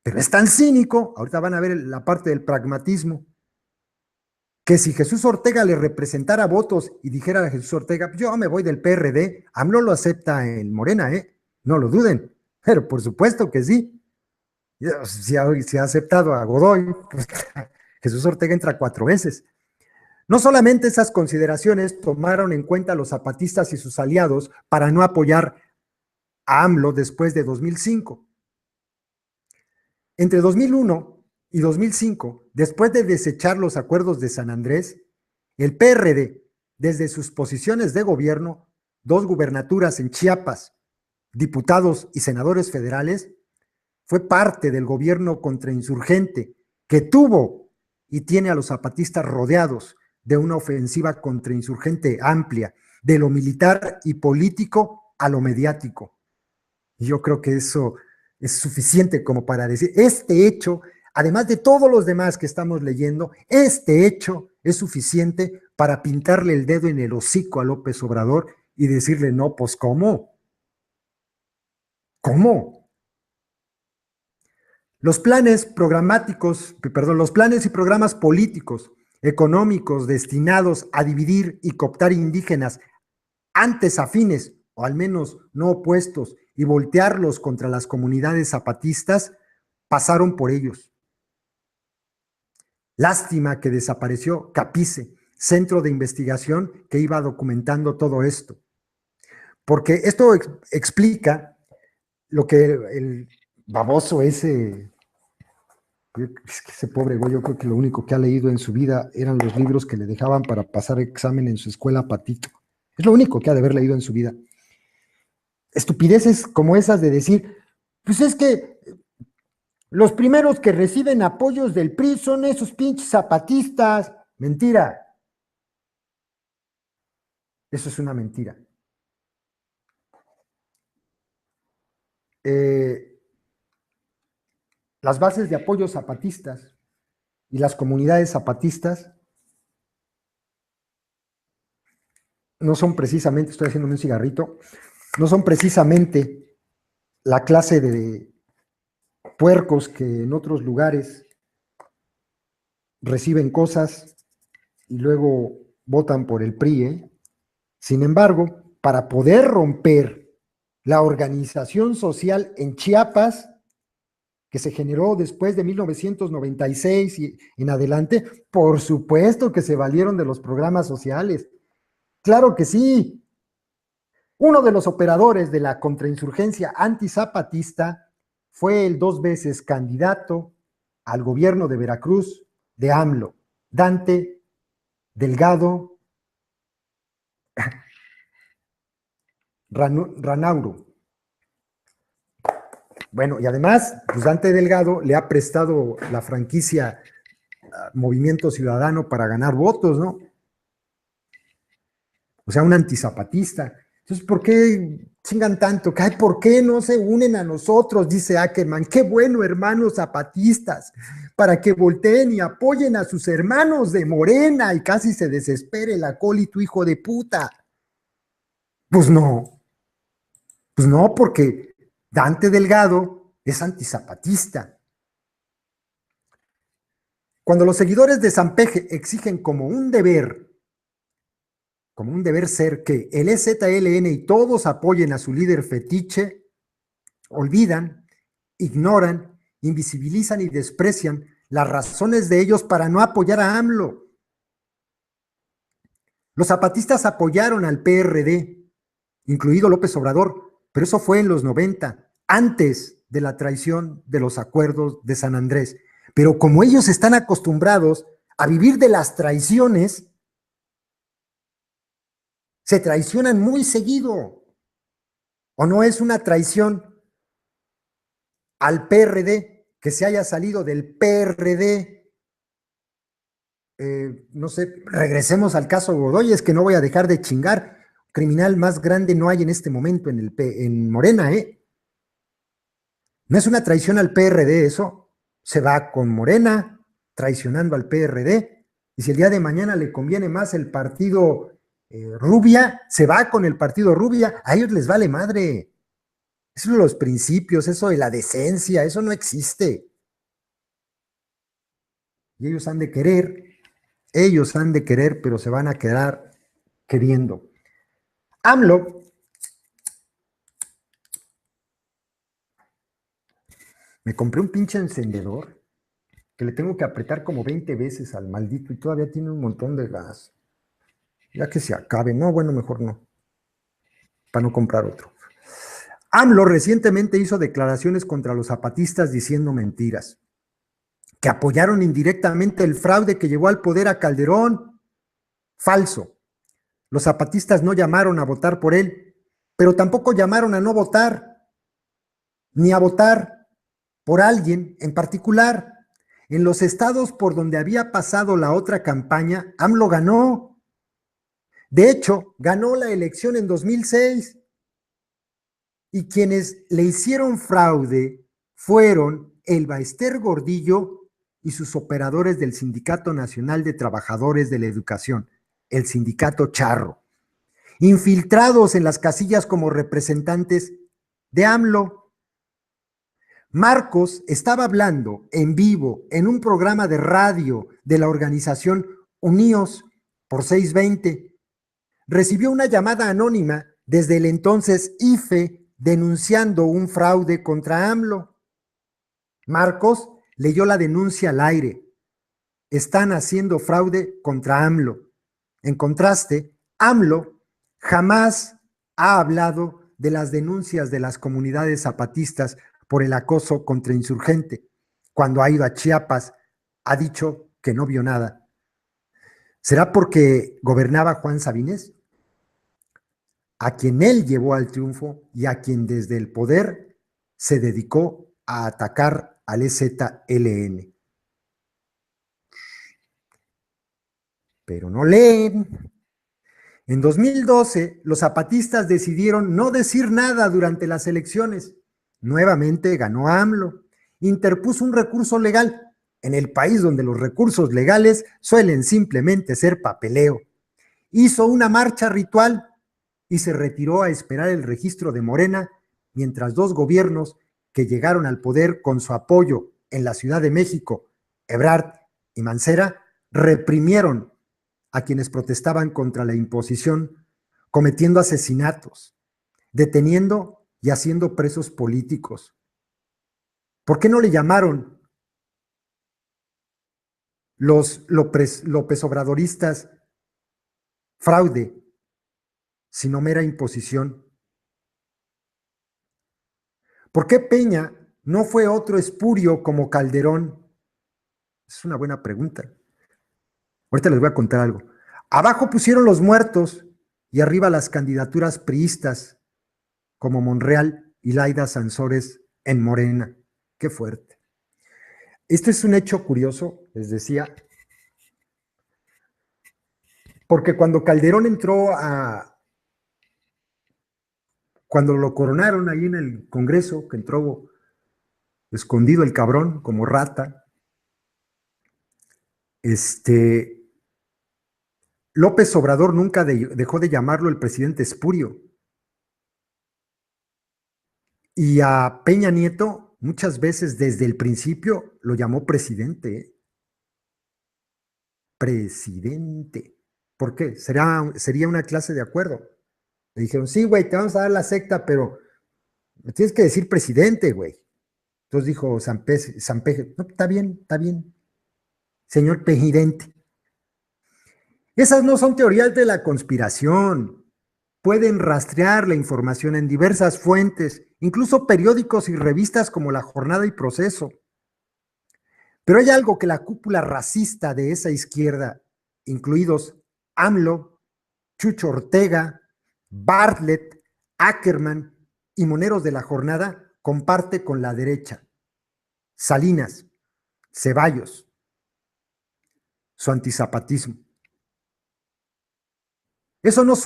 Pero es tan cínico, ahorita van a ver la parte del pragmatismo, que si Jesús Ortega le representara votos y dijera a Jesús Ortega, yo me voy del PRD, AMLO lo acepta en Morena, no lo duden, pero por supuesto que sí. Si ha aceptado a Godoy, pues Jesús Ortega entra 4 veces. No solamente esas consideraciones tomaron en cuenta los zapatistas y sus aliados para no apoyar a AMLO después de 2005. Entre 2001 y 2005, después de desechar los acuerdos de San Andrés, el PRD, desde sus posiciones de gobierno, 2 gubernaturas en Chiapas, diputados y senadores federales, fue parte del gobierno contrainsurgente que tuvo y tiene a los zapatistas rodeados de una ofensiva contrainsurgente amplia, de lo militar y político a lo mediático. Y yo creo que eso es suficiente como para decir, este hecho, además de todos los demás que estamos leyendo, este hecho es suficiente para pintarle el dedo en el hocico a López Obrador y decirle, no, pues ¿cómo? ¿Cómo? Los planes y programas políticos, económicos destinados a dividir y cooptar indígenas antes afines, o al menos no opuestos, y voltearlos contra las comunidades zapatistas, pasaron por ellos. Lástima que desapareció CAPICE, centro de investigación que iba documentando todo esto. Porque esto explica lo que el baboso ese pobre güey, yo creo que lo único que ha leído en su vida eran los libros que le dejaban para pasar examen en su escuela Patito. Es lo único que ha de haber leído en su vida. Estupideces como esas de decir, pues es que los primeros que reciben apoyos del PRI son esos pinches zapatistas. Mentira. Eso es una mentira. Las bases de apoyo zapatistas y las comunidades zapatistas no son precisamente, estoy haciéndome un cigarrito, no son precisamente la clase de puercos que en otros lugares reciben cosas y luego votan por el PRI, ¿eh? Sin embargo, para poder romper la organización social en Chiapas, que se generó después de 1996 y en adelante, por supuesto que se valieron de los programas sociales. Claro que sí. Uno de los operadores de la contrainsurgencia antizapatista fue el 2 veces candidato al gobierno de Veracruz de AMLO, Dante Delgado Ranauro. Bueno, y además, pues Dante Delgado le ha prestado la franquicia Movimiento Ciudadano para ganar votos, ¿no? O sea, un antizapatista. Entonces, ¿por qué chingan tanto? ¿Por qué no se unen a nosotros? Dice Ackerman. Qué bueno, hermanos zapatistas, para que volteen y apoyen a sus hermanos de Morena, y casi se desespere el acólito hijo de puta. Pues no, porque Dante Delgado es antizapatista. Cuando los seguidores de Sampeje exigen como un deber ser que el EZLN y todos apoyen a su líder fetiche, olvidan, ignoran, invisibilizan y desprecian las razones de ellos para no apoyar a AMLO. Los zapatistas apoyaron al PRD, incluido López Obrador, pero eso fue en los 90, antes de la traición de los acuerdos de San Andrés. Pero como ellos están acostumbrados a vivir de las traiciones, se traicionan muy seguido. ¿O no es una traición al PRD que se haya salido del PRD? No sé, regresemos al caso Godoy, es que no voy a dejar de chingar. Criminal más grande no hay en este momento en Morena, ¿eh? No es una traición al PRD eso. Se va con Morena, traicionando al PRD, y si el día de mañana le conviene más el partido Rubia, se va con el partido Rubia. A ellos les vale madre. Eso de los principios, eso de la decencia, eso no existe. Y ellos han de querer, pero se van a quedar queriendo. AMLO Me compré un pinche encendedor que le tengo que apretar como 20 veces al maldito y todavía tiene un montón de gas. Ya que se acabe. No, bueno, mejor no. Para no comprar otro. AMLO recientemente hizo declaraciones contra los zapatistas diciendo mentiras, que apoyaron indirectamente el fraude que llevó al poder a Calderón. Falso. Los zapatistas no llamaron a votar por él, pero tampoco llamaron a no votar, ni a votar por alguien en particular. En los estados por donde había pasado la otra campaña, AMLO ganó. De hecho, ganó la elección en 2006 y quienes le hicieron fraude fueron Elba Ester Gordillo y sus operadores del Sindicato Nacional de Trabajadores de la Educación, el Sindicato Charro, infiltrados en las casillas como representantes de AMLO. Marcos estaba hablando en vivo en un programa de radio de la organización Unidos por 620. Recibió una llamada anónima desde el entonces IFE denunciando un fraude contra AMLO. Marcos leyó la denuncia al aire. Están haciendo fraude contra AMLO. En contraste, AMLO jamás ha hablado de las denuncias de las comunidades zapatistas por el acoso contra insurgente. Cuando ha ido a Chiapas, ha dicho que no vio nada. ¿Será porque gobernaba Juan Sabines, a quien él llevó al triunfo y a quien desde el poder se dedicó a atacar al EZLN? Pero no leen. En 2012, los zapatistas decidieron no decir nada durante las elecciones. Nuevamente ganó AMLO. Interpuso un recurso legal en el país donde los recursos legales suelen simplemente ser papeleo. Hizo una marcha ritual y se retiró a esperar el registro de Morena, mientras dos gobiernos que llegaron al poder con su apoyo en la Ciudad de México, Ebrard y Mancera, reprimieron a quienes protestaban contra la imposición, cometiendo asesinatos, deteniendo y haciendo presos políticos. ¿Por qué no le llamaron los López Obradoristas fraude, sino mera imposición? ¿Por qué Peña no fue otro espurio como Calderón? Es una buena pregunta. Ahorita les voy a contar algo. Abajo pusieron los muertos y arriba las candidaturas priistas como Monreal y Laida Sansores en Morena. Qué fuerte. Esto es un hecho curioso, les decía, porque cuando Calderón entró cuando lo coronaron ahí en el Congreso, que entró escondido el cabrón como rata, López Obrador nunca dejó de llamarlo el presidente espurio. Y a Peña Nieto muchas veces desde el principio lo llamó presidente. Presidente. ¿Por qué? Sería una clase de acuerdo. Le dijeron, sí, güey, te vamos a dar la secta, pero me tienes que decir presidente, güey. Entonces dijo San Peje, no, está bien, señor presidente. Esas no son teorías de la conspiración. Pueden rastrear la información en diversas fuentes, incluso periódicos y revistas como La Jornada y Proceso. Pero hay algo que la cúpula racista de esa izquierda, incluidos AMLO, Chucho Ortega, Bartlett, Ackerman y moneros de La Jornada, comparte con la derecha. Salinas, Ceballos, su antizapatismo. Eso no se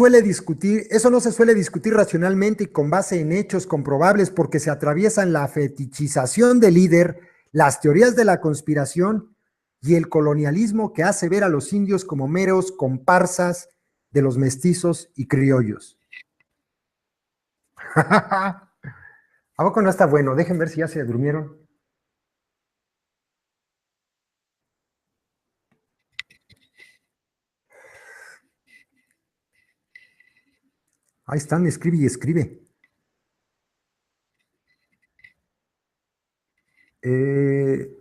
suele discutir racionalmente y con base en hechos comprobables porque se atraviesan la fetichización del líder, las teorías de la conspiración y el colonialismo que hace ver a los indios como meros comparsas de los mestizos y criollos. ¿A poco no está bueno? Dejen ver si ya se durmieron. Ahí están, escribe y escribe. Eh,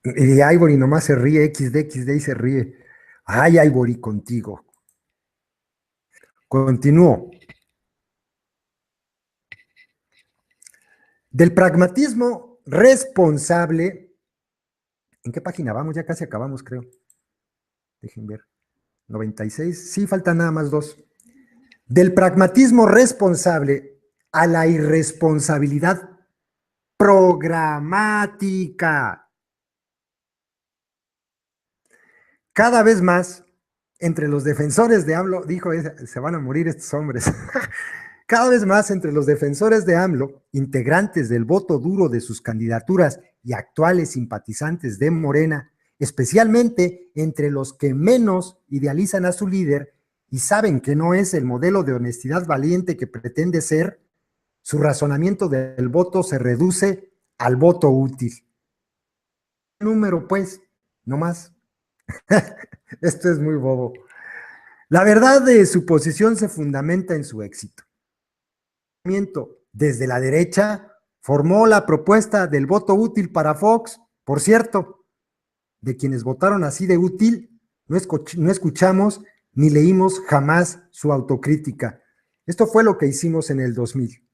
y Ivory nomás se ríe, XD y se ríe. Ay, Ivory, contigo. Continúo. Del pragmatismo responsable, ¿en qué página vamos? Ya casi acabamos, creo. Dejen ver. 96. Sí, faltan nada más dos. Del pragmatismo responsable a la irresponsabilidad programática. Cada vez más, entre los defensores de AMLO, dijo, se van a morir estos hombres. Cada vez más entre los defensores de AMLO, integrantes del voto duro de sus candidaturas y actuales simpatizantes de Morena, especialmente entre los que menos idealizan a su líder y saben que no es el modelo de honestidad valiente que pretende ser, su razonamiento del voto se reduce al voto útil. Número, pues, no más. Esto es muy bobo. La verdad de su posición se fundamenta en su éxito. Desde la derecha formó la propuesta del voto útil para Fox. Por cierto, de quienes votaron así de útil, no escuchamos ni leímos jamás su autocrítica. Esto fue lo que hicimos en el 2000.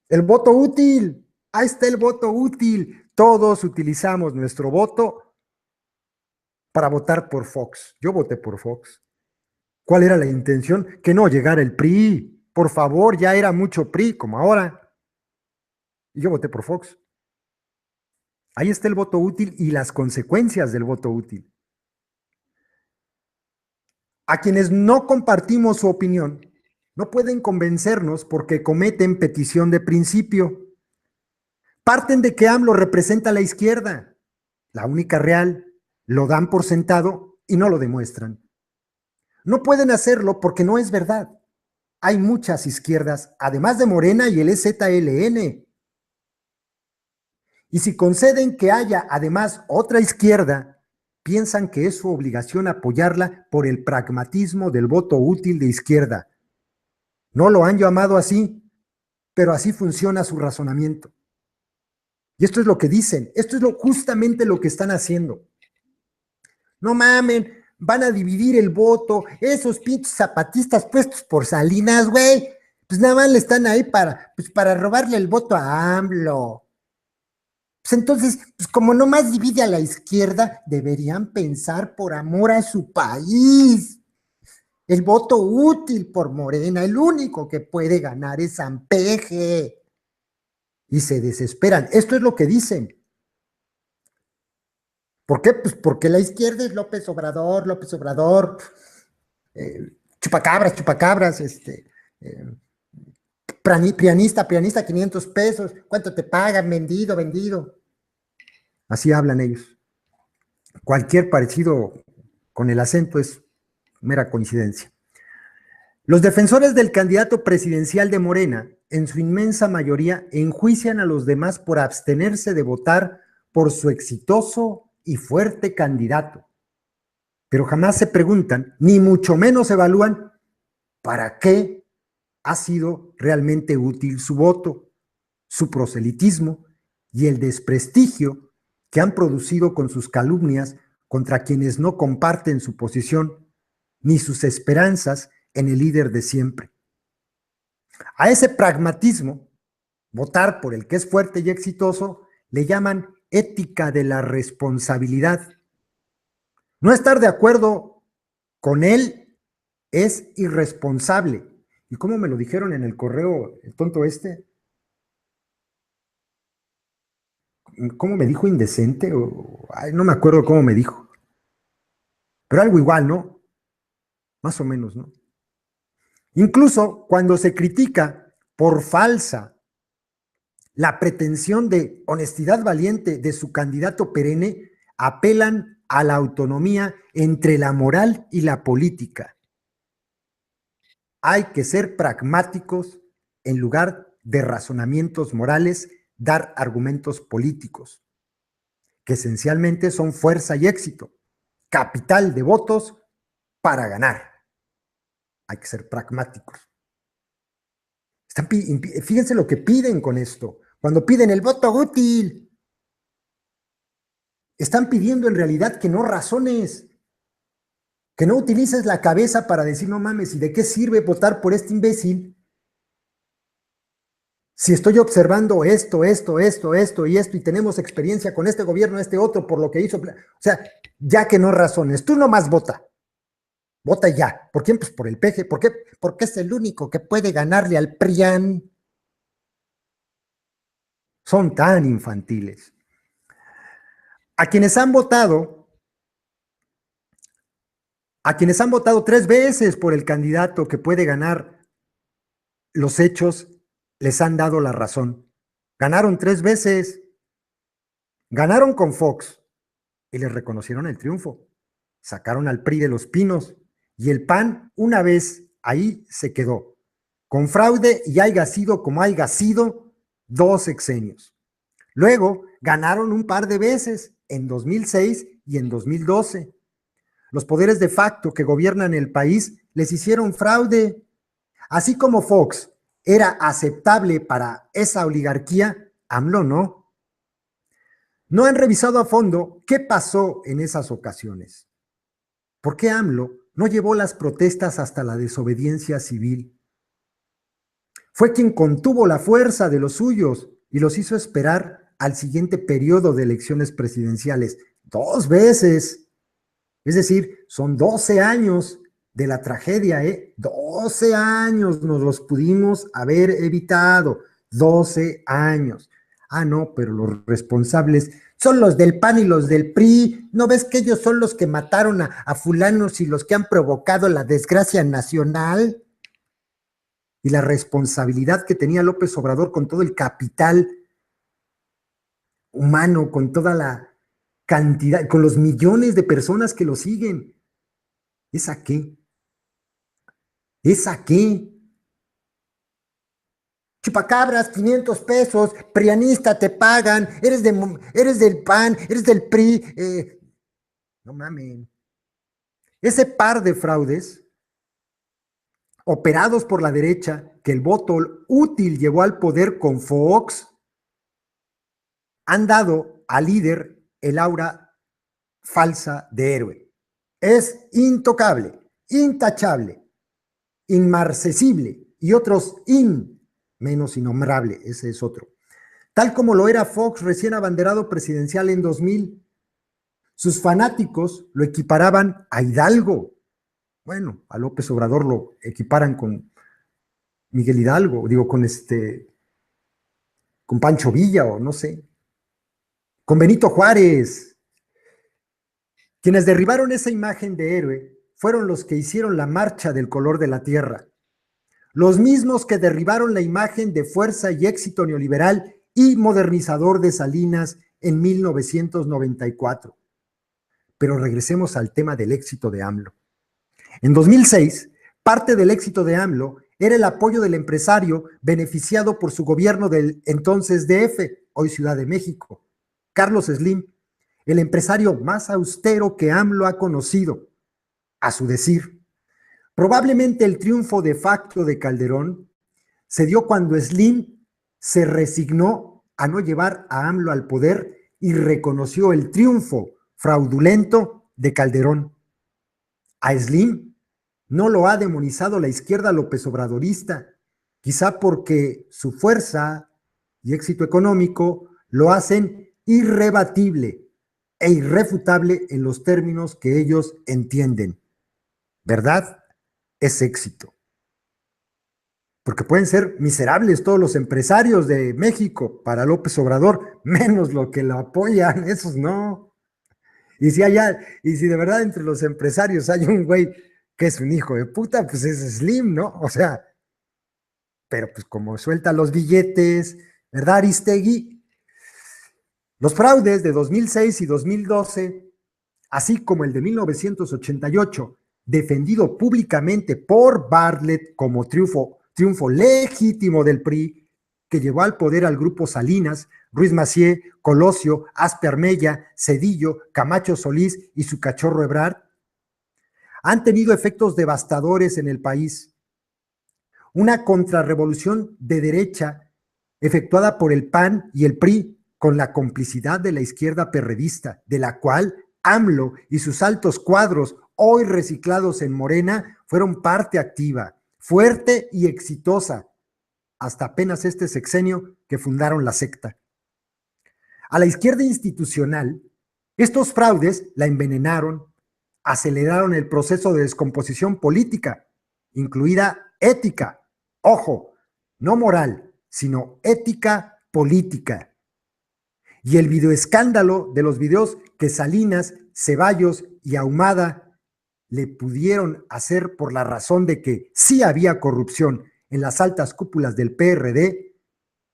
El voto útil, ahí está el voto útil. Todos utilizamos nuestro voto para votar por Fox. Yo voté por Fox. ¿Cuál era la intención? Que no llegara el PRI. Por favor, ya era mucho PRI como ahora. Y yo voté por Fox. Ahí está el voto útil y las consecuencias del voto útil. A quienes no compartimos su opinión, no pueden convencernos porque cometen petición de principio. Parten de que AMLO representa a la izquierda, la única real, lo dan por sentado y no lo demuestran. No pueden hacerlo porque no es verdad. Hay muchas izquierdas, además de Morena y el EZLN. Y si conceden que haya además otra izquierda, piensan que es su obligación apoyarla por el pragmatismo del voto útil de izquierda. No lo han llamado así, pero así funciona su razonamiento. Y esto es lo que dicen, esto es justamente lo que están haciendo. No mamen, van a dividir el voto, esos pinches zapatistas puestos por Salinas, güey, pues nada más le están ahí para robarle el voto a AMLO. Pues entonces, pues como nomás divide a la izquierda, deberían pensar por amor a su país. El voto útil por Morena, el único que puede ganar es Sampeje. Y se desesperan. Esto es lo que dicen. ¿Por qué? Pues porque la izquierda es López Obrador, chupacabras, pianista, 500 pesos, ¿cuánto te pagan? Vendido. Así hablan ellos. Cualquier parecido con el acento es mera coincidencia. Los defensores del candidato presidencial de Morena, en su inmensa mayoría, enjuician a los demás por abstenerse de votar por su exitoso y fuerte candidato. Pero jamás se preguntan, ni mucho menos evalúan, ¿para qué ha sido realmente útil su voto, su proselitismo y el desprestigio que han producido con sus calumnias contra quienes no comparten su posición ni sus esperanzas en el líder de siempre? A ese pragmatismo, votar por el que es fuerte y exitoso, le llaman ética de la responsabilidad. No estar de acuerdo con él es irresponsable. ¿Y cómo me lo dijeron en el correo, el tonto este? ¿Cómo me dijo indecente? Ay, no me acuerdo cómo me dijo. Pero algo igual, ¿no? Más o menos, ¿no? Incluso cuando se critica por falsa la pretensión de honestidad valiente de su candidato perenne, apelan a la autonomía entre la moral y la política. Hay que ser pragmáticos en lugar de razonamientos morales, dar argumentos políticos, que esencialmente son fuerza y éxito, capital de votos para ganar. Hay que ser pragmáticos. Fíjense lo que piden con esto. Cuando piden el voto útil, están pidiendo en realidad que no razones, que no utilices la cabeza para decir, no mames, ¿y de qué sirve votar por este imbécil? Si estoy observando esto y esto, y tenemos experiencia con este gobierno, este otro, por lo que hizo. O sea, ya que no razones, tú nomás vota. Vota ya. ¿Por quién? Pues por el PG. ¿Por qué? Porque es el único que puede ganarle al PRIAN. Son tan infantiles. A quienes han votado, a quienes han votado 3 veces por el candidato que puede ganar, los hechos les han dado la razón. Ganaron 3 veces. Ganaron con Fox y les reconocieron el triunfo. Sacaron al PRI de los pinos y el PAN una vez ahí se quedó. Con fraude y haya sido como haya sido, 2 sexenios. Luego ganaron un par de veces, en 2006 y en 2012. Los poderes de facto que gobiernan el país les hicieron fraude. Así como Fox era aceptable para esa oligarquía, AMLO no. No han revisado a fondo qué pasó en esas ocasiones. ¿Por qué AMLO no llevó las protestas hasta la desobediencia civil? Fue quien contuvo la fuerza de los suyos y los hizo esperar al siguiente periodo de elecciones presidenciales. 2 veces. Es decir, son 12 años de la tragedia, ¿eh? 12 años nos los pudimos haber evitado. 12 años. Ah, no, pero los responsables son los del PAN y los del PRI. ¿No ves que ellos son los que mataron a fulanos y los que han provocado la desgracia nacional? Y la responsabilidad que tenía López Obrador con todo el capital humano, con toda la cantidad, con los millones de personas que lo siguen. ¿Es a qué? ¿Es a qué? Chupacabras, 500 pesos, prianista, te pagan, eres del PAN, eres del PRI. No mames. Ese par de fraudes operados por la derecha, que el voto útil llevó al poder con Fox, han dado al líder el aura falsa de héroe. Es intocable, intachable, inmarcesible y otros menos innombrable, ese es otro. Tal como lo era Fox recién abanderado presidencial en 2000, sus fanáticos lo equiparaban a Hidalgo. Bueno, a López Obrador lo equiparan con Miguel Hidalgo, digo, con Pancho Villa o no sé, con Benito Juárez. Quienes derribaron esa imagen de héroe fueron los que hicieron la marcha del color de la tierra, los mismos que derribaron la imagen de fuerza y éxito neoliberal y modernizador de Salinas en 1994. Pero regresemos al tema del éxito de AMLO. En 2006, parte del éxito de AMLO era el apoyo del empresario beneficiado por su gobierno del entonces DF, hoy Ciudad de México, Carlos Slim, el empresario más austero que AMLO ha conocido, a su decir. Probablemente el triunfo de facto de Calderón se dio cuando Slim se resignó a no llevar a AMLO al poder y reconoció el triunfo fraudulento de Calderón. A Slim no lo ha demonizado la izquierda López Obradorista, quizá porque su fuerza y éxito económico lo hacen irrebatible e irrefutable en los términos que ellos entienden. ¿Verdad? Es éxito. Porque pueden ser miserables todos los empresarios de México para López Obrador, menos lo que lo apoyan, esos no. Y si de verdad entre los empresarios hay un güey que es un hijo de puta, pues es Slim, ¿no? O sea, pero pues como suelta los billetes, ¿verdad, Aristegui? Los fraudes de 2006 y 2012, así como el de 1988, defendido públicamente por Bartlett como triunfo legítimo del PRI, que llevó al poder al grupo Salinas, Ruiz Massieu, Colosio, Aspe Armella, Cedillo, Camacho Solís y su cachorro Ebrard, han tenido efectos devastadores en el país. una contrarrevolución de derecha efectuada por el PAN y el PRI con la complicidad de la izquierda perredista, de la cual AMLO y sus altos cuadros, hoy reciclados en Morena, fueron parte activa, fuerte y exitosa, hasta apenas este sexenio que fundaron la secta. A la izquierda institucional, estos fraudes la envenenaron, aceleraron el proceso de descomposición política, incluida ética, ojo, no moral, sino ética política. Y el videoescándalo de los videos que Salinas, Ceballos y Ahumada le pudieron hacer por la razón de que sí había corrupción en las altas cúpulas del PRD,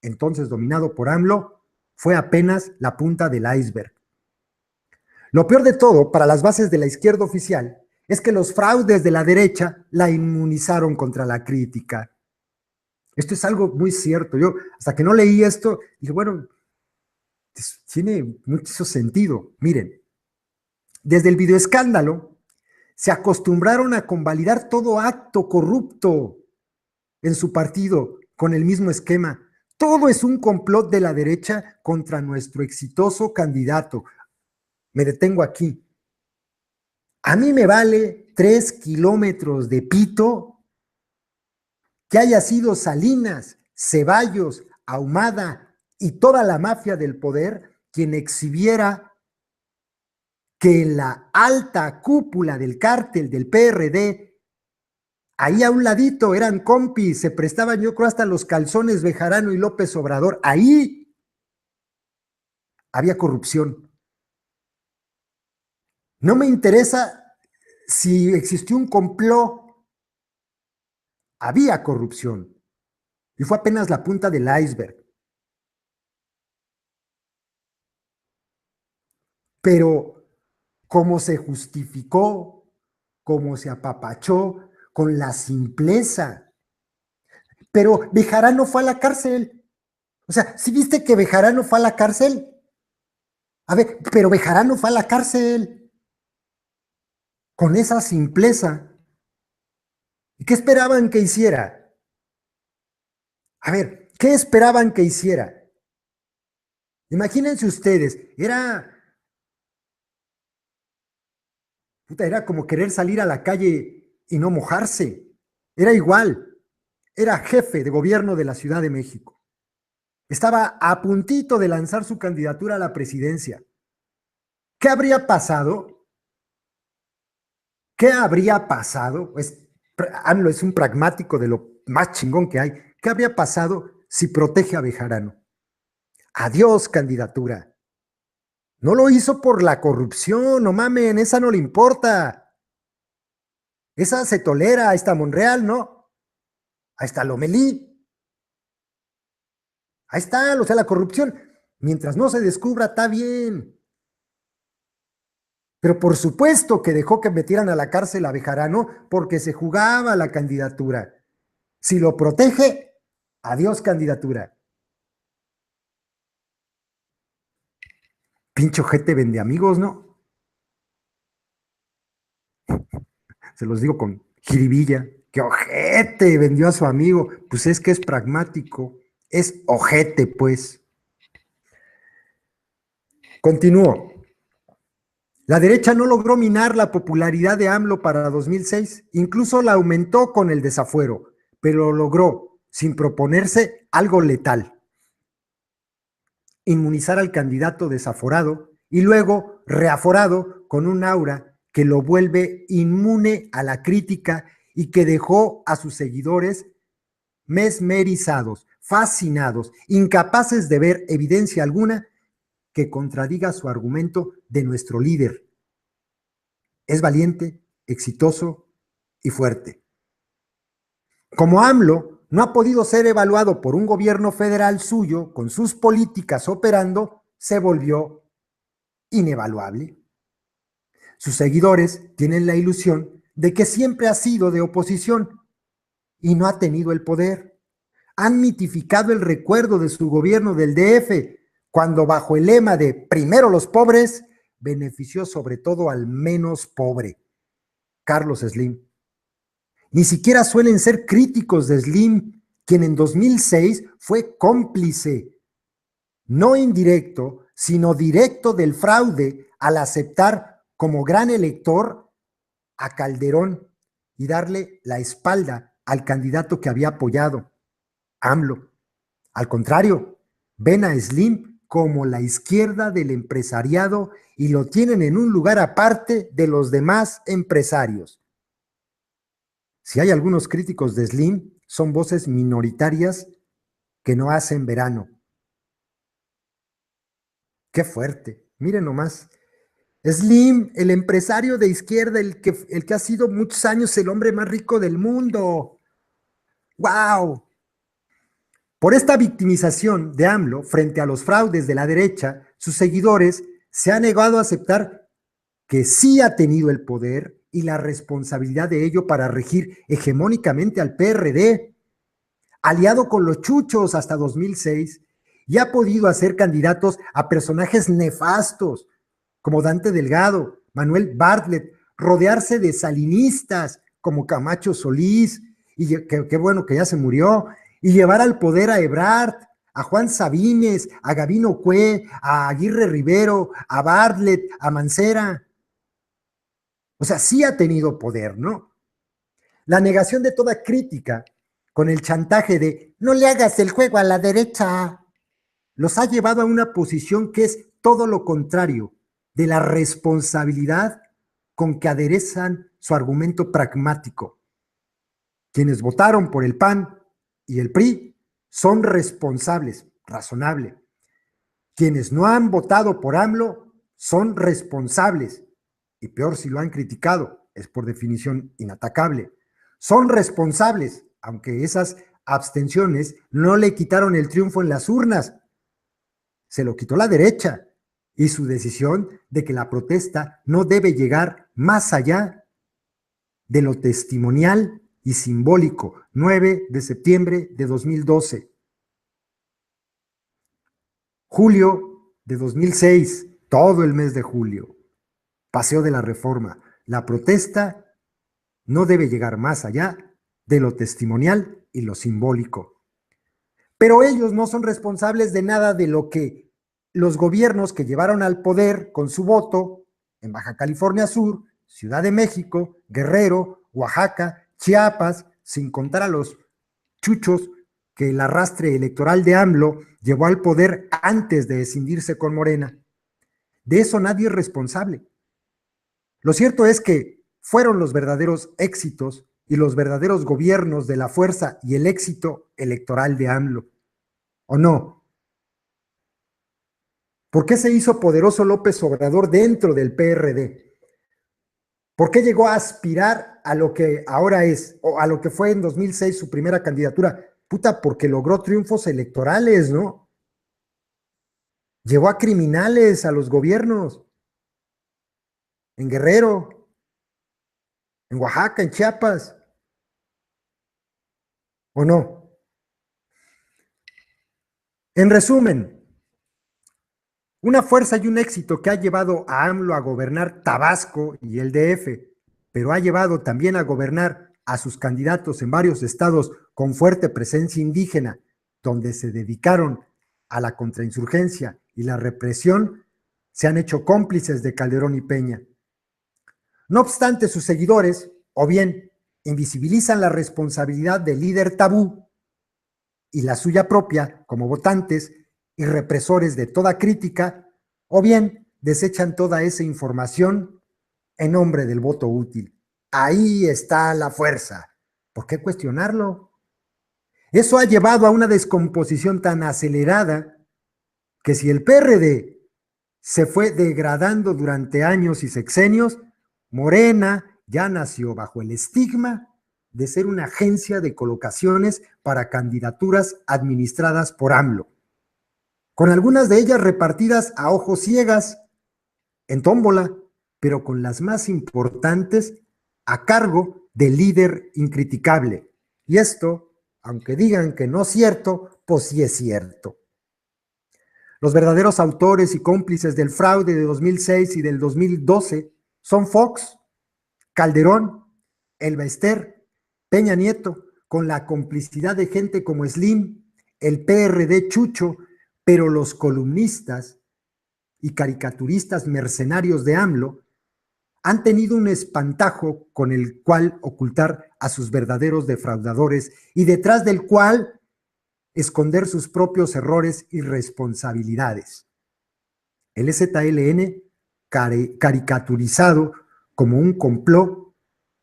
entonces dominado por AMLO, fue apenas la punta del iceberg. Lo peor de todo, para las bases de la izquierda oficial, es que los fraudes de la derecha la inmunizaron contra la crítica. Esto es algo muy cierto. Yo, hasta que no leí esto, dije, bueno, tiene mucho sentido. Miren, desde el videoescándalo se acostumbraron a convalidar todo acto corrupto en su partido con el mismo esquema. Todo es un complot de la derecha contra nuestro exitoso candidato. Me detengo aquí. A mí me vale 3 kilómetros de pito que haya sido Salinas, Ceballos, Ahumada y toda la mafia del poder quien exhibiera que en la alta cúpula del cártel del PRD, ahí a un ladito eran compis, se prestaban yo creo hasta los calzones Bejarano y López Obrador, ahí había corrupción. No me interesa si existió un complot, había corrupción y fue apenas la punta del iceberg. Pero cómo se justificó, cómo se apapachó con la simpleza. Pero Bejarano fue a la cárcel. O sea, ¿sí viste que Bejarano fue a la cárcel? A ver, pero Bejarano fue a la cárcel con esa simpleza. ¿Y qué esperaban que hiciera? A ver, ¿qué esperaban que hiciera? Imagínense ustedes, era como querer salir a la calle y no mojarse. Era igual. Era jefe de gobierno de la Ciudad de México. Estaba a puntito de lanzar su candidatura a la presidencia. ¿Qué habría pasado? ¿Qué habría pasado? AMLO es un pragmático de lo más chingón que hay. ¿Qué habría pasado si protege a Bejarano? Adiós, candidatura. No lo hizo por la corrupción, no mamen, esa no le importa. Esa se tolera, ahí está Monreal, ¿no? Ahí está Lomelí. Ahí está, o sea, la corrupción. Mientras no se descubra, está bien. Pero por supuesto que dejó que metieran a la cárcel a Bejarano porque se jugaba la candidatura. Si lo protege, adiós candidatura. Pinche ojete vende amigos, ¿no? Se los digo con jiribilla. ¡Qué ojete vendió a su amigo! Pues es que es pragmático. Es ojete, pues. Continúo. La derecha no logró minar la popularidad de AMLO para 2006, incluso la aumentó con el desafuero, pero lo logró sin proponerse algo letal: inmunizar al candidato desaforado y luego reaforado con un aura que lo vuelve inmune a la crítica y que dejó a sus seguidores mesmerizados, fascinados, incapaces de ver evidencia alguna que contradiga su argumento de nuestro líder. Es valiente, exitoso y fuerte. Como AMLO no ha podido ser evaluado por un gobierno federal suyo con sus políticas operando, se volvió inevaluable. Sus seguidores tienen la ilusión de que siempre ha sido de oposición y no ha tenido el poder. Han mitificado el recuerdo de su gobierno del DF, cuando bajo el lema de primero los pobres, benefició sobre todo al menos pobre, Carlos Slim. Ni siquiera suelen ser críticos de Slim, quien en 2006 fue cómplice, no indirecto, sino directo del fraude al aceptar como gran elector a Calderón y darle la espalda al candidato que había apoyado, AMLO. Al contrario, ven a Slim como la izquierda del empresariado y lo tienen en un lugar aparte de los demás empresarios. Si hay algunos críticos de Slim, son voces minoritarias que no hacen verano. Qué fuerte, miren nomás. Slim, el empresario de izquierda, el que ha sido muchos años el hombre más rico del mundo. ¡Wow! Por esta victimización de AMLO frente a los fraudes de la derecha, sus seguidores se han negado a aceptar que sí ha tenido el poder y la responsabilidad de ello para regir hegemónicamente al PRD, aliado con los chuchos hasta 2006, y ha podido hacer candidatos a personajes nefastos como Dante Delgado, Manuel Bartlett, rodearse de salinistas como Camacho Solís, y qué bueno que ya se murió, y llevar al poder a Ebrard, a Juan Sabines, a Gabino Cue, a Aguirre Rivero, a Bartlett, a Mancera. O sea, sí ha tenido poder, ¿no? La negación de toda crítica con el chantaje de no le hagas el juego a la derecha, los ha llevado a una posición que es todo lo contrario de la responsabilidad con que aderezan su argumento pragmático. Quienes votaron por el PAN y el PRI son responsables, razonable. Quienes no han votado por AMLO son responsables, y peor si lo han criticado, es por definición inatacable. Son responsables, aunque esas abstenciones no le quitaron el triunfo en las urnas, se lo quitó la derecha y su decisión de que la protesta no debe llegar más allá de lo testimonial y simbólico. 9 de septiembre de 2012. Julio de 2006, todo el mes de julio. Paseo de la Reforma. La protesta no debe llegar más allá de lo testimonial y lo simbólico. Pero ellos no son responsables de nada de lo que los gobiernos que llevaron al poder con su voto en Baja California Sur, Ciudad de México, Guerrero, Oaxaca, Chiapas, sin contar a los chuchos que el arrastre electoral de AMLO llevó al poder antes de escindirse con Morena. De eso nadie es responsable. Lo cierto es que fueron los verdaderos éxitos y los verdaderos gobiernos de la fuerza y el éxito electoral de AMLO. ¿O no? ¿Por qué se hizo poderoso López Obrador dentro del PRD? ¿Por qué llegó a aspirar a lo que ahora es, o a lo que fue en 2006 su primera candidatura? Puta, porque logró triunfos electorales, ¿no? Llevó a criminales a los gobiernos. En Guerrero, en Oaxaca, en Chiapas. ¿O no? En resumen, una fuerza y un éxito que ha llevado a AMLO a gobernar Tabasco y el DF, pero ha llevado también a gobernar a sus candidatos en varios estados con fuerte presencia indígena, donde se dedicaron a la contrainsurgencia y la represión, se han hecho cómplices de Calderón y Peña. No obstante, sus seguidores, o bien invisibilizan la responsabilidad del líder tabú y la suya propia como votantes y represores de toda crítica, o bien desechan toda esa información en nombre del voto útil. Ahí está la fuerza. ¿Por qué cuestionarlo? Eso ha llevado a una descomposición tan acelerada que si el PRD se fue degradando durante años y sexenios, Morena ya nació bajo el estigma de ser una agencia de colocaciones para candidaturas administradas por AMLO, con algunas de ellas repartidas a ojos ciegas, en tómbola, pero con las más importantes a cargo del líder incriticable. Y esto, aunque digan que no es cierto, pues sí es cierto. Los verdaderos autores y cómplices del fraude de 2006 y del 2012 son Fox, Calderón, Elba Ester Peña Nieto, con la complicidad de gente como Slim, el PRD Chucho, pero los columnistas y caricaturistas mercenarios de AMLO han tenido un espantajo con el cual ocultar a sus verdaderos defraudadores y detrás del cual esconder sus propios errores y responsabilidades. El EZLN caricaturizado como un complot,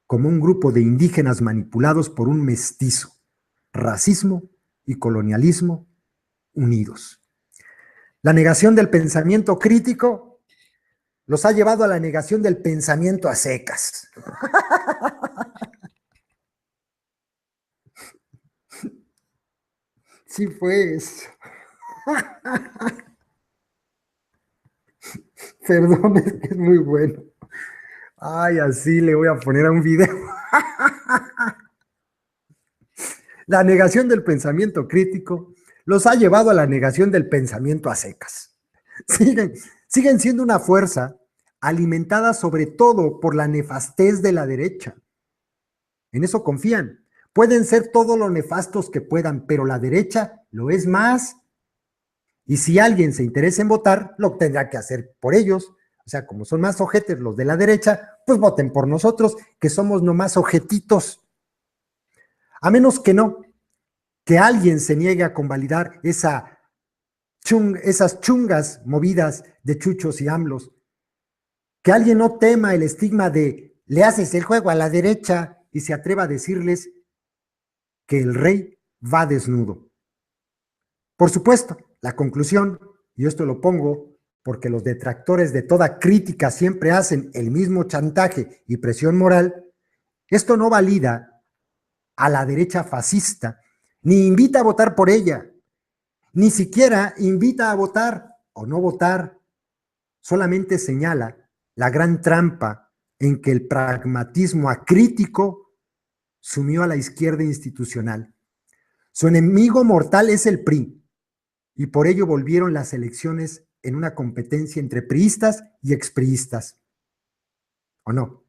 como un grupo de indígenas manipulados por un mestizo, racismo y colonialismo unidos. La negación del pensamiento crítico los ha llevado a la negación del pensamiento a secas. Sí, pues. Perdón, es que es muy bueno. Ay, así le voy a poner a un video. La negación del pensamiento crítico los ha llevado a la negación del pensamiento a secas. Siguen siendo una fuerza alimentada sobre todo por la nefastez de la derecha. En eso confían. Pueden ser todo lo nefastos que puedan, pero la derecha lo es más. Y si alguien se interesa en votar, lo tendrá que hacer por ellos. O sea, como son más ojetes los de la derecha, pues voten por nosotros, que somos nomás ojetitos. A menos que alguien se niegue a convalidar esas chungas movidas de chuchos y amlos. Que alguien no tema el estigma de le haces el juego a la derecha y se atreva a decirles que el rey va desnudo. Por supuesto, la conclusión, y esto lo pongo porque los detractores de toda crítica siempre hacen el mismo chantaje y presión moral, esto no valida a la derecha fascista, ni invita a votar por ella, ni siquiera invita a votar o no votar, solamente señala la gran trampa en que el pragmatismo acrítico sumió a la izquierda institucional. Su enemigo mortal es el PRI, y por ello volvieron las elecciones en una competencia entre priistas y expriistas. ¿O no?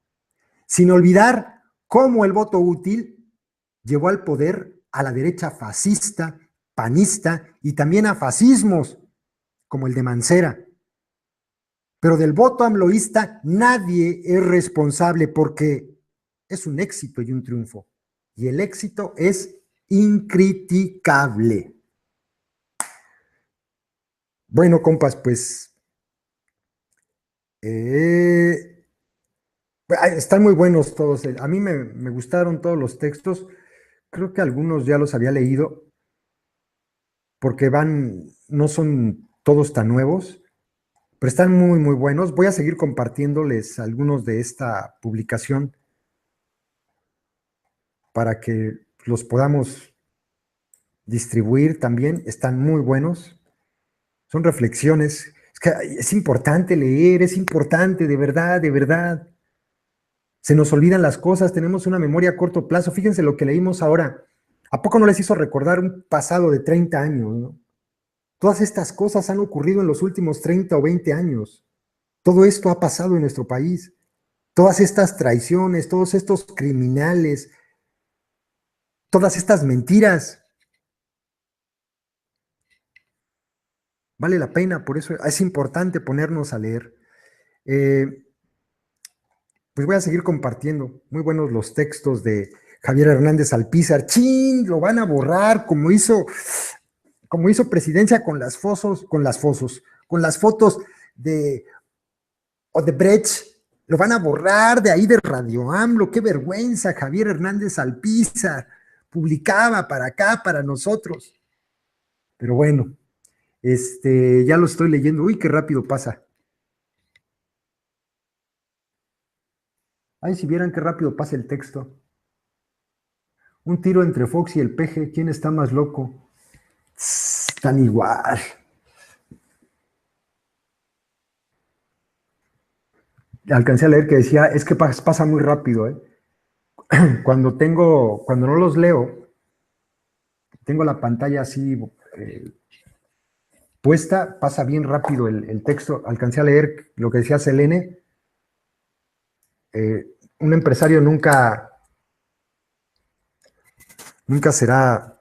Sin olvidar cómo el voto útil llevó al poder a la derecha fascista, panista y también a fascismos, como el de Mancera. Pero del voto amloísta nadie es responsable porque es un éxito y un triunfo. Y el éxito es incriticable. Bueno, compas, pues están muy buenos todos. A mí me gustaron todos los textos. Creo que algunos ya los había leído porque no son todos tan nuevos, pero están muy, muy buenos. Voy a seguir compartiéndoles algunos de esta publicación para que los podamos distribuir también. Están muy buenos. Son reflexiones. Es que es importante leer, es importante, de verdad, de verdad. Se nos olvidan las cosas, tenemos una memoria a corto plazo. Fíjense lo que leímos ahora. ¿A poco no les hizo recordar un pasado de 30 años, no? Todas estas cosas han ocurrido en los últimos 30 o 20 años. Todo esto ha pasado en nuestro país. Todas estas traiciones, todos estos criminales, todas estas mentiras. Vale la pena, por eso es importante ponernos a leer. Pues voy a seguir compartiendo. Muy buenos los textos de Javier Hernández Alpizar. ¡Chin! Lo van a borrar como hizo Presidencia con las fotos de Odebrecht. Lo van a borrar de ahí de Radio AMLO. ¡Qué vergüenza! Javier Hernández Alpizar publicaba para acá, para nosotros. Pero bueno, ya lo estoy leyendo. Uy, qué rápido pasa. Ay, si vieran qué rápido pasa el texto. Un tiro entre Fox y el peje. ¿Quién está más loco? Están igual. Alcancé a leer que decía, es que pasa muy rápido, ¿eh? Cuando no los leo, tengo la pantalla así puesta, pasa bien rápido el texto. Alcancé a leer lo que decía Selene. Un empresario nunca nunca será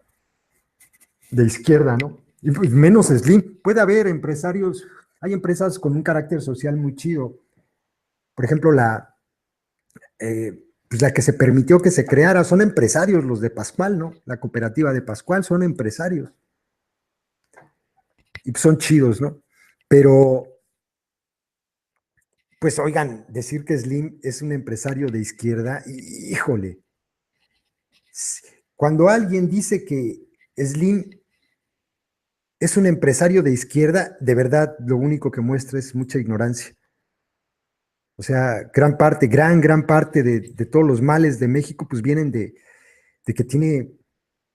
de izquierda, ¿no? Y pues menos Slim. Puede haber empresarios, hay empresas con un carácter social muy chido. Por ejemplo, pues la que se permitió que se creara, son empresarios los de Pascual, ¿no? La cooperativa de Pascual son empresarios y pues son chidos, ¿no? Pero, pues oigan, decir que Slim es un empresario de izquierda, híjole, cuando alguien dice que Slim es un empresario de izquierda, de verdad lo único que muestra es mucha ignorancia. O sea, gran parte de todos los males de México, pues vienen de que tiene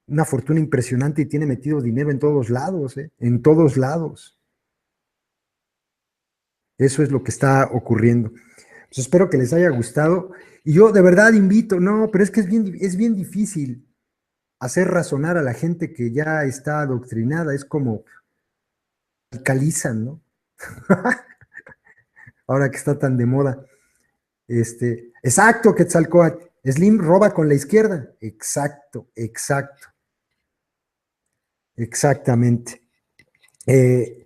una fortuna impresionante y tiene metido dinero en todos lados, ¿eh? En todos lados. Eso es lo que está ocurriendo. Pues espero que les haya gustado. Y yo de verdad invito, no, pero es que es bien difícil hacer razonar a la gente que ya está adoctrinada. Es como radicalizan, ¿no? Ahora que está tan de moda. Exacto, Quetzalcóatl. Slim roba con la izquierda. Exacto, exacto, exactamente. Eh,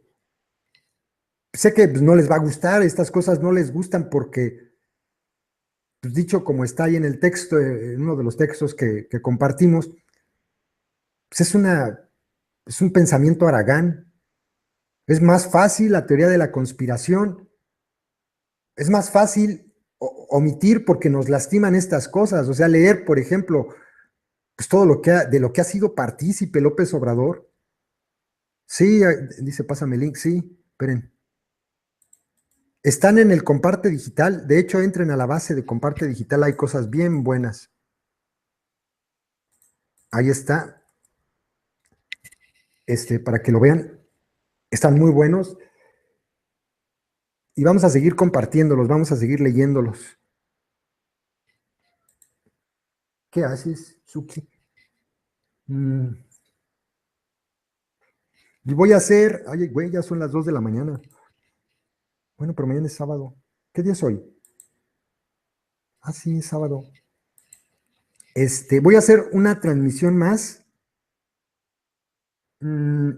Sé que pues, no les va a gustar, estas cosas no les gustan porque, pues, dicho como está ahí en el texto, en uno de los textos que compartimos, pues es un pensamiento haragán. Es más fácil la teoría de la conspiración, es más fácil omitir porque nos lastiman estas cosas. O sea, leer, por ejemplo, pues todo de lo que ha sido partícipe López Obrador. Sí, dice, pásame el link, sí, esperen. Están en el Comparte Digital, de hecho, entren a la base de Comparte Digital, hay cosas bien buenas. Ahí está, para que lo vean, están muy buenos y vamos a seguir compartiéndolos, vamos a seguir leyéndolos. ¿Qué haces, Suki? Y voy a hacer, ay, güey, ya son las 2 de la mañana. Bueno, pero mañana es sábado. ¿Qué día es hoy? Ah, sí, es sábado. Voy a hacer una transmisión más. mm,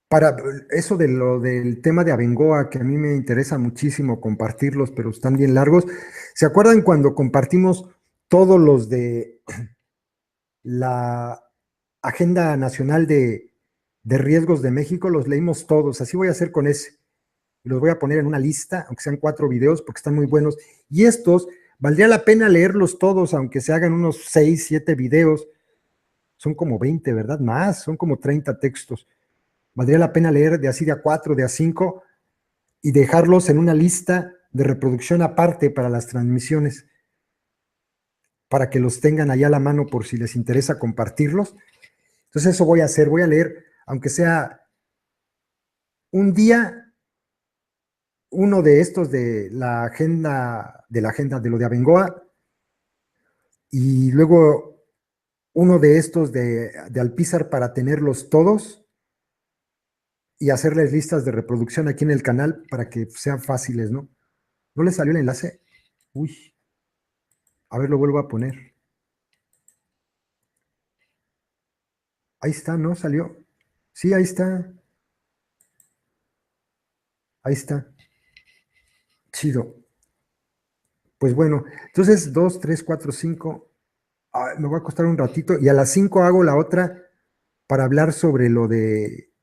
Para eso de lo del tema de Abengoa, que a mí me interesa muchísimo compartirlos, pero están bien largos. ¿Se acuerdan cuando compartimos todos los de la Agenda Nacional de Riesgos de México? Los leímos todos, así voy a hacer con ese. Los voy a poner en una lista, aunque sean 4 videos, porque están muy buenos. Y estos, valdría la pena leerlos todos, aunque se hagan unos 6, 7 videos. Son como 20, ¿verdad? Más, son como 30 textos. Valdría la pena leer de así de a 4, de a 5 y dejarlos en una lista de reproducción aparte para las transmisiones, para que los tengan allá a la mano por si les interesa compartirlos. Entonces eso voy a hacer, voy a leer, aunque sea un día, uno de estos de lo de Abengoa, y luego uno de estos de Alpizar para tenerlos todos y hacerles listas de reproducción aquí en el canal para que sean fáciles, ¿no? ¿No les salió el enlace? Uy, a ver, lo vuelvo a poner. Ahí está, ¿no? Salió. Sí, ahí está. Ahí está. Chido. Pues bueno, entonces 2, 3, 4, 5. Me voy a acostar un ratito y a las 5 hago la otra para hablar sobre lo de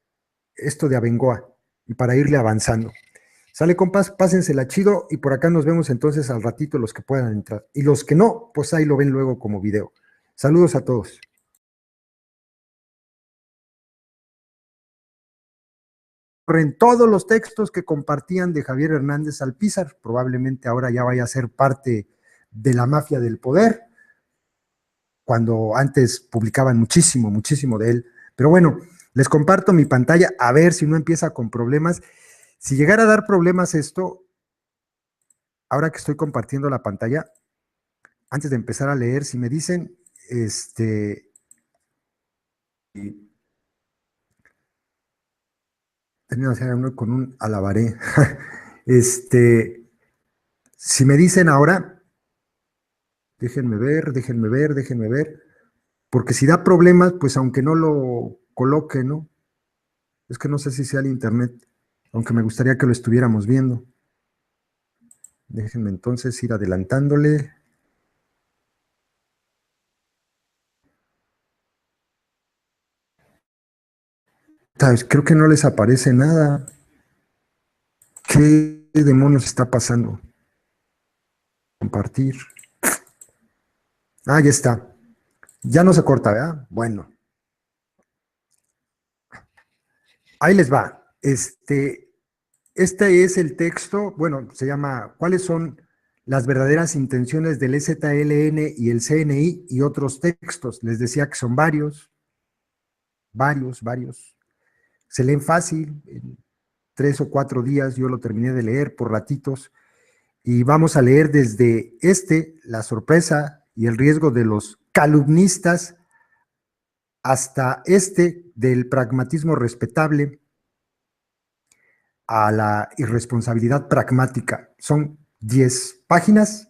esto de Abengoa y para irle avanzando. Sale, compas, pásensela chido y por acá nos vemos entonces al ratito los que puedan entrar. Y los que no, pues ahí lo ven luego como video. Saludos a todos. En todos los textos que compartían de Javier Hernández Alpizar, probablemente ahora ya vaya a ser parte de la mafia del poder, cuando antes publicaban muchísimo, muchísimo de él. Pero bueno, les comparto mi pantalla a ver si no empieza con problemas. Si llegara a dar problemas esto, ahora que estoy compartiendo la pantalla, antes de empezar a leer, si me dicen, tenía que hacer uno con un alabaré. este, si me dicen ahora, déjenme ver, déjenme ver, déjenme ver. porque si da problemas, pues aunque no lo coloque, ¿no? Es que no sé si sea el internet, aunque me gustaría que lo estuviéramos viendo. Déjenme entonces ir adelantándole. Creo que no les aparece nada. ¿Qué demonios está pasando? Compartir. Ah, ya está. Ya no se corta, ¿verdad? Bueno, ahí les va. Este es el texto, bueno, se llama ¿Cuáles son las verdaderas intenciones del EZLN y el CNI y otros textos? Les decía que son varios. Se leen fácil, en 3 o 4 días yo lo terminé de leer por ratitos y vamos a leer desde la sorpresa y el riesgo de los calumnistas, hasta del pragmatismo respetable a la irresponsabilidad pragmática. Son 10 páginas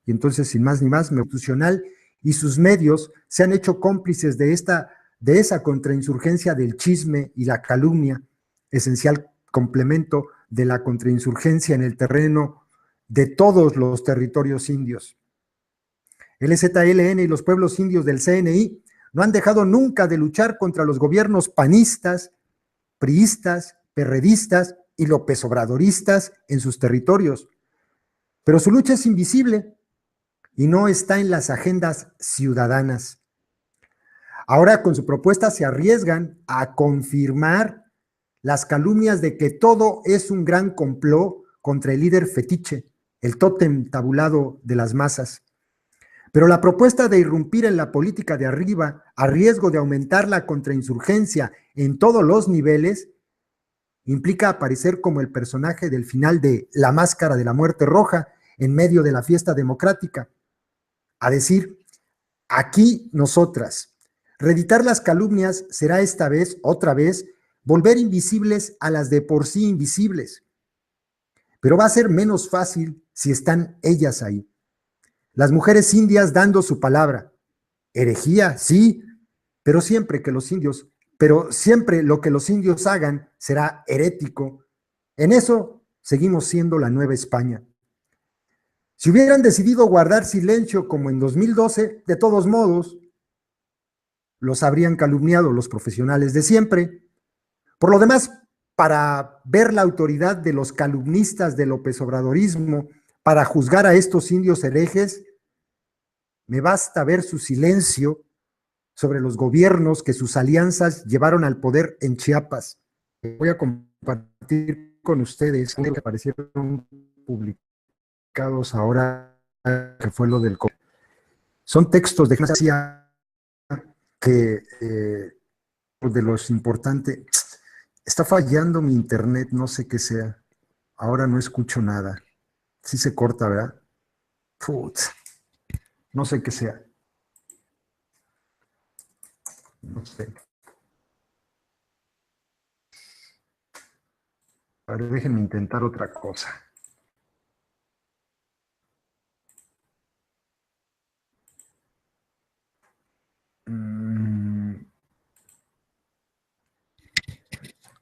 y entonces, sin más ni más, Institucional y sus medios se han hecho cómplices de esa contrainsurgencia del chisme y la calumnia, esencial complemento de la contrainsurgencia en el terreno de todos los territorios indios. El EZLN y los pueblos indios del CNI no han dejado nunca de luchar contra los gobiernos panistas, priistas, perredistas y López Obradoristas en sus territorios. Pero su lucha es invisible y no está en las agendas ciudadanas. Ahora, con su propuesta, se arriesgan a confirmar las calumnias de que todo es un gran complot contra el líder fetiche, el tótem tabulado de las masas. Pero la propuesta de irrumpir en la política de arriba, a riesgo de aumentar la contrainsurgencia en todos los niveles, implica aparecer como el personaje del final de La Máscara de la Muerte Roja en medio de la fiesta democrática. A decir, aquí nosotras. Reeditar las calumnias será esta vez, otra vez, volver invisibles a las de por sí invisibles. Pero va a ser menos fácil si están ellas ahí. Las mujeres indias dando su palabra. Herejía, sí, pero siempre lo que los indios hagan será herético. En eso seguimos siendo la Nueva España. Si hubieran decidido guardar silencio como en 2012, de todos modos, los habrían calumniado los profesionales de siempre. Por lo demás, para ver la autoridad de los calumnistas del López Obradorismo, para juzgar a estos indios herejes, me basta ver su silencio sobre los gobiernos que sus alianzas llevaron al poder en Chiapas. Voy a compartir con ustedes que aparecieron publicados ahora, que fue lo del COVID. Son textos de que de los importantes. Está fallando mi internet, no sé qué sea. Ahora no escucho nada. Sí se corta, ¿verdad? Putz, no sé qué sea. No sé. A ver, déjenme intentar otra cosa.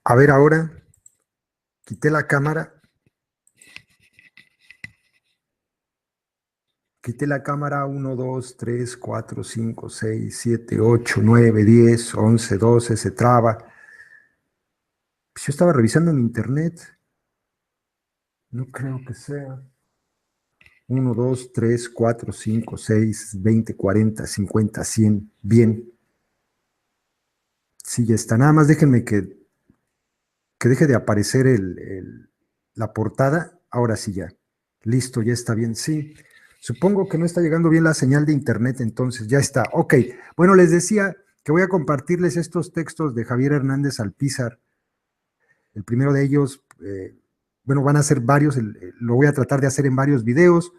A ver, ahora quité la cámara. Quité la cámara 1, 2, 3, 4, 5, 6, 7, 8, 9, 10, 11, 12, se traba. Pues yo estaba revisando mi internet. No creo que sea. 1, 2, 3, 4, 5, 6, 20, 40, 50, 100. Bien. Sí, ya está. Nada más déjenme que deje de aparecer la portada. Ahora sí ya. Listo, ya está bien. Sí. Supongo que no está llegando bien la señal de internet, entonces ya está. Ok. Bueno, les decía que voy a compartirles estos textos de Javier Hernández Alpizar. El primero de ellos, bueno, van a ser varios, lo voy a tratar de hacer en varios videos.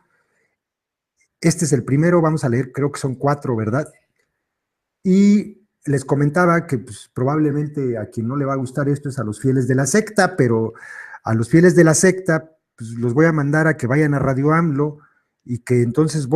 Este es el primero, vamos a leer, creo que son 4, ¿verdad? Y les comentaba que pues, probablemente a quien no le va a gustar esto es a los fieles de la secta, pero a los fieles de la secta pues, los voy a mandar a que vayan a Radio AMLO y que entonces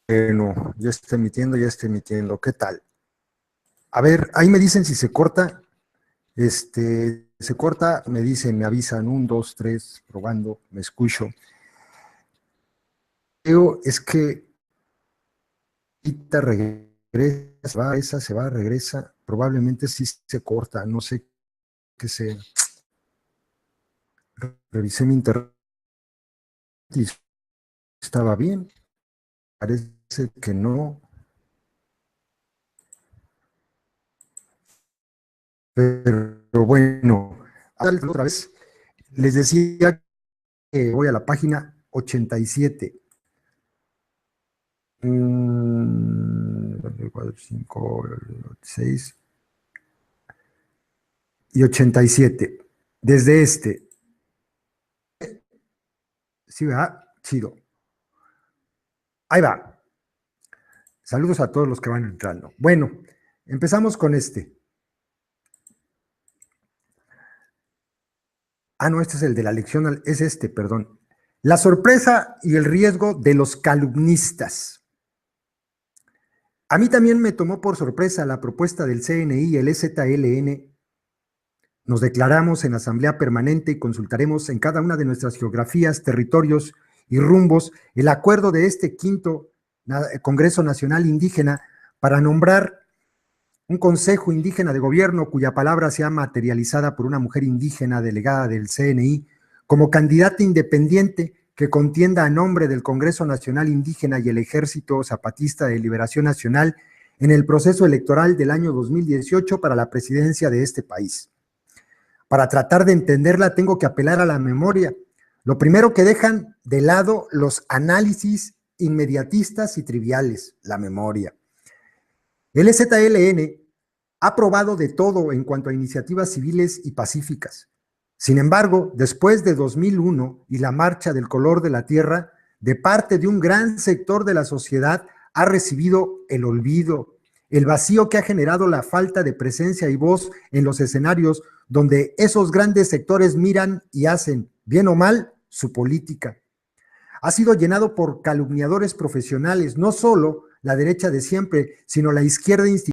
Bueno, ya está emitiendo, ya está emitiendo. ¿Qué tal? A ver, ahí me dicen si se corta. Se corta, me dicen, me avisan, 1, 2, 3, probando, me escucho. Es que ahorita regresa, se va, regresa. Probablemente sí se corta, no sé qué sea. Revisé mi internet y estaba bien. Parece que no. Pero bueno, otra vez, les decía que voy a la página 87. 4, 5, 6 y 87. Desde sí, ¿verdad? Chido. Ahí va. Saludos a todos los que van entrando. Bueno, empezamos con este. Ah, no, este es el de la lección, es perdón. La sorpresa y el riesgo de los calumnistas. A mí también me tomó por sorpresa la propuesta del CNI y el EZLN. Nos declaramos en asamblea permanente y consultaremos en cada una de nuestras geografías, territorios y rumbos el acuerdo de este quinto Congreso Nacional Indígena para nombrar un Consejo Indígena de Gobierno cuya palabra sea materializada por una mujer indígena delegada del CNI como candidata independiente que contienda a nombre del Congreso Nacional Indígena y el Ejército Zapatista de Liberación Nacional en el proceso electoral del año 2018 para la presidencia de este país. Para tratar de entenderla tengo que apelar a la memoria. Lo primero que dejan de lado los análisis inmediatistas y triviales, la memoria. El EZLN ha probado de todo en cuanto a iniciativas civiles y pacíficas. Sin embargo, después de 2001 y la Marcha del Color de la Tierra, de parte de un gran sector de la sociedad ha recibido el olvido, el vacío que ha generado la falta de presencia y voz en los escenarios donde esos grandes sectores miran y hacen, bien o mal, su política. Ha sido llenado por calumniadores profesionales, no solo la derecha de siempre, sino la izquierda institucional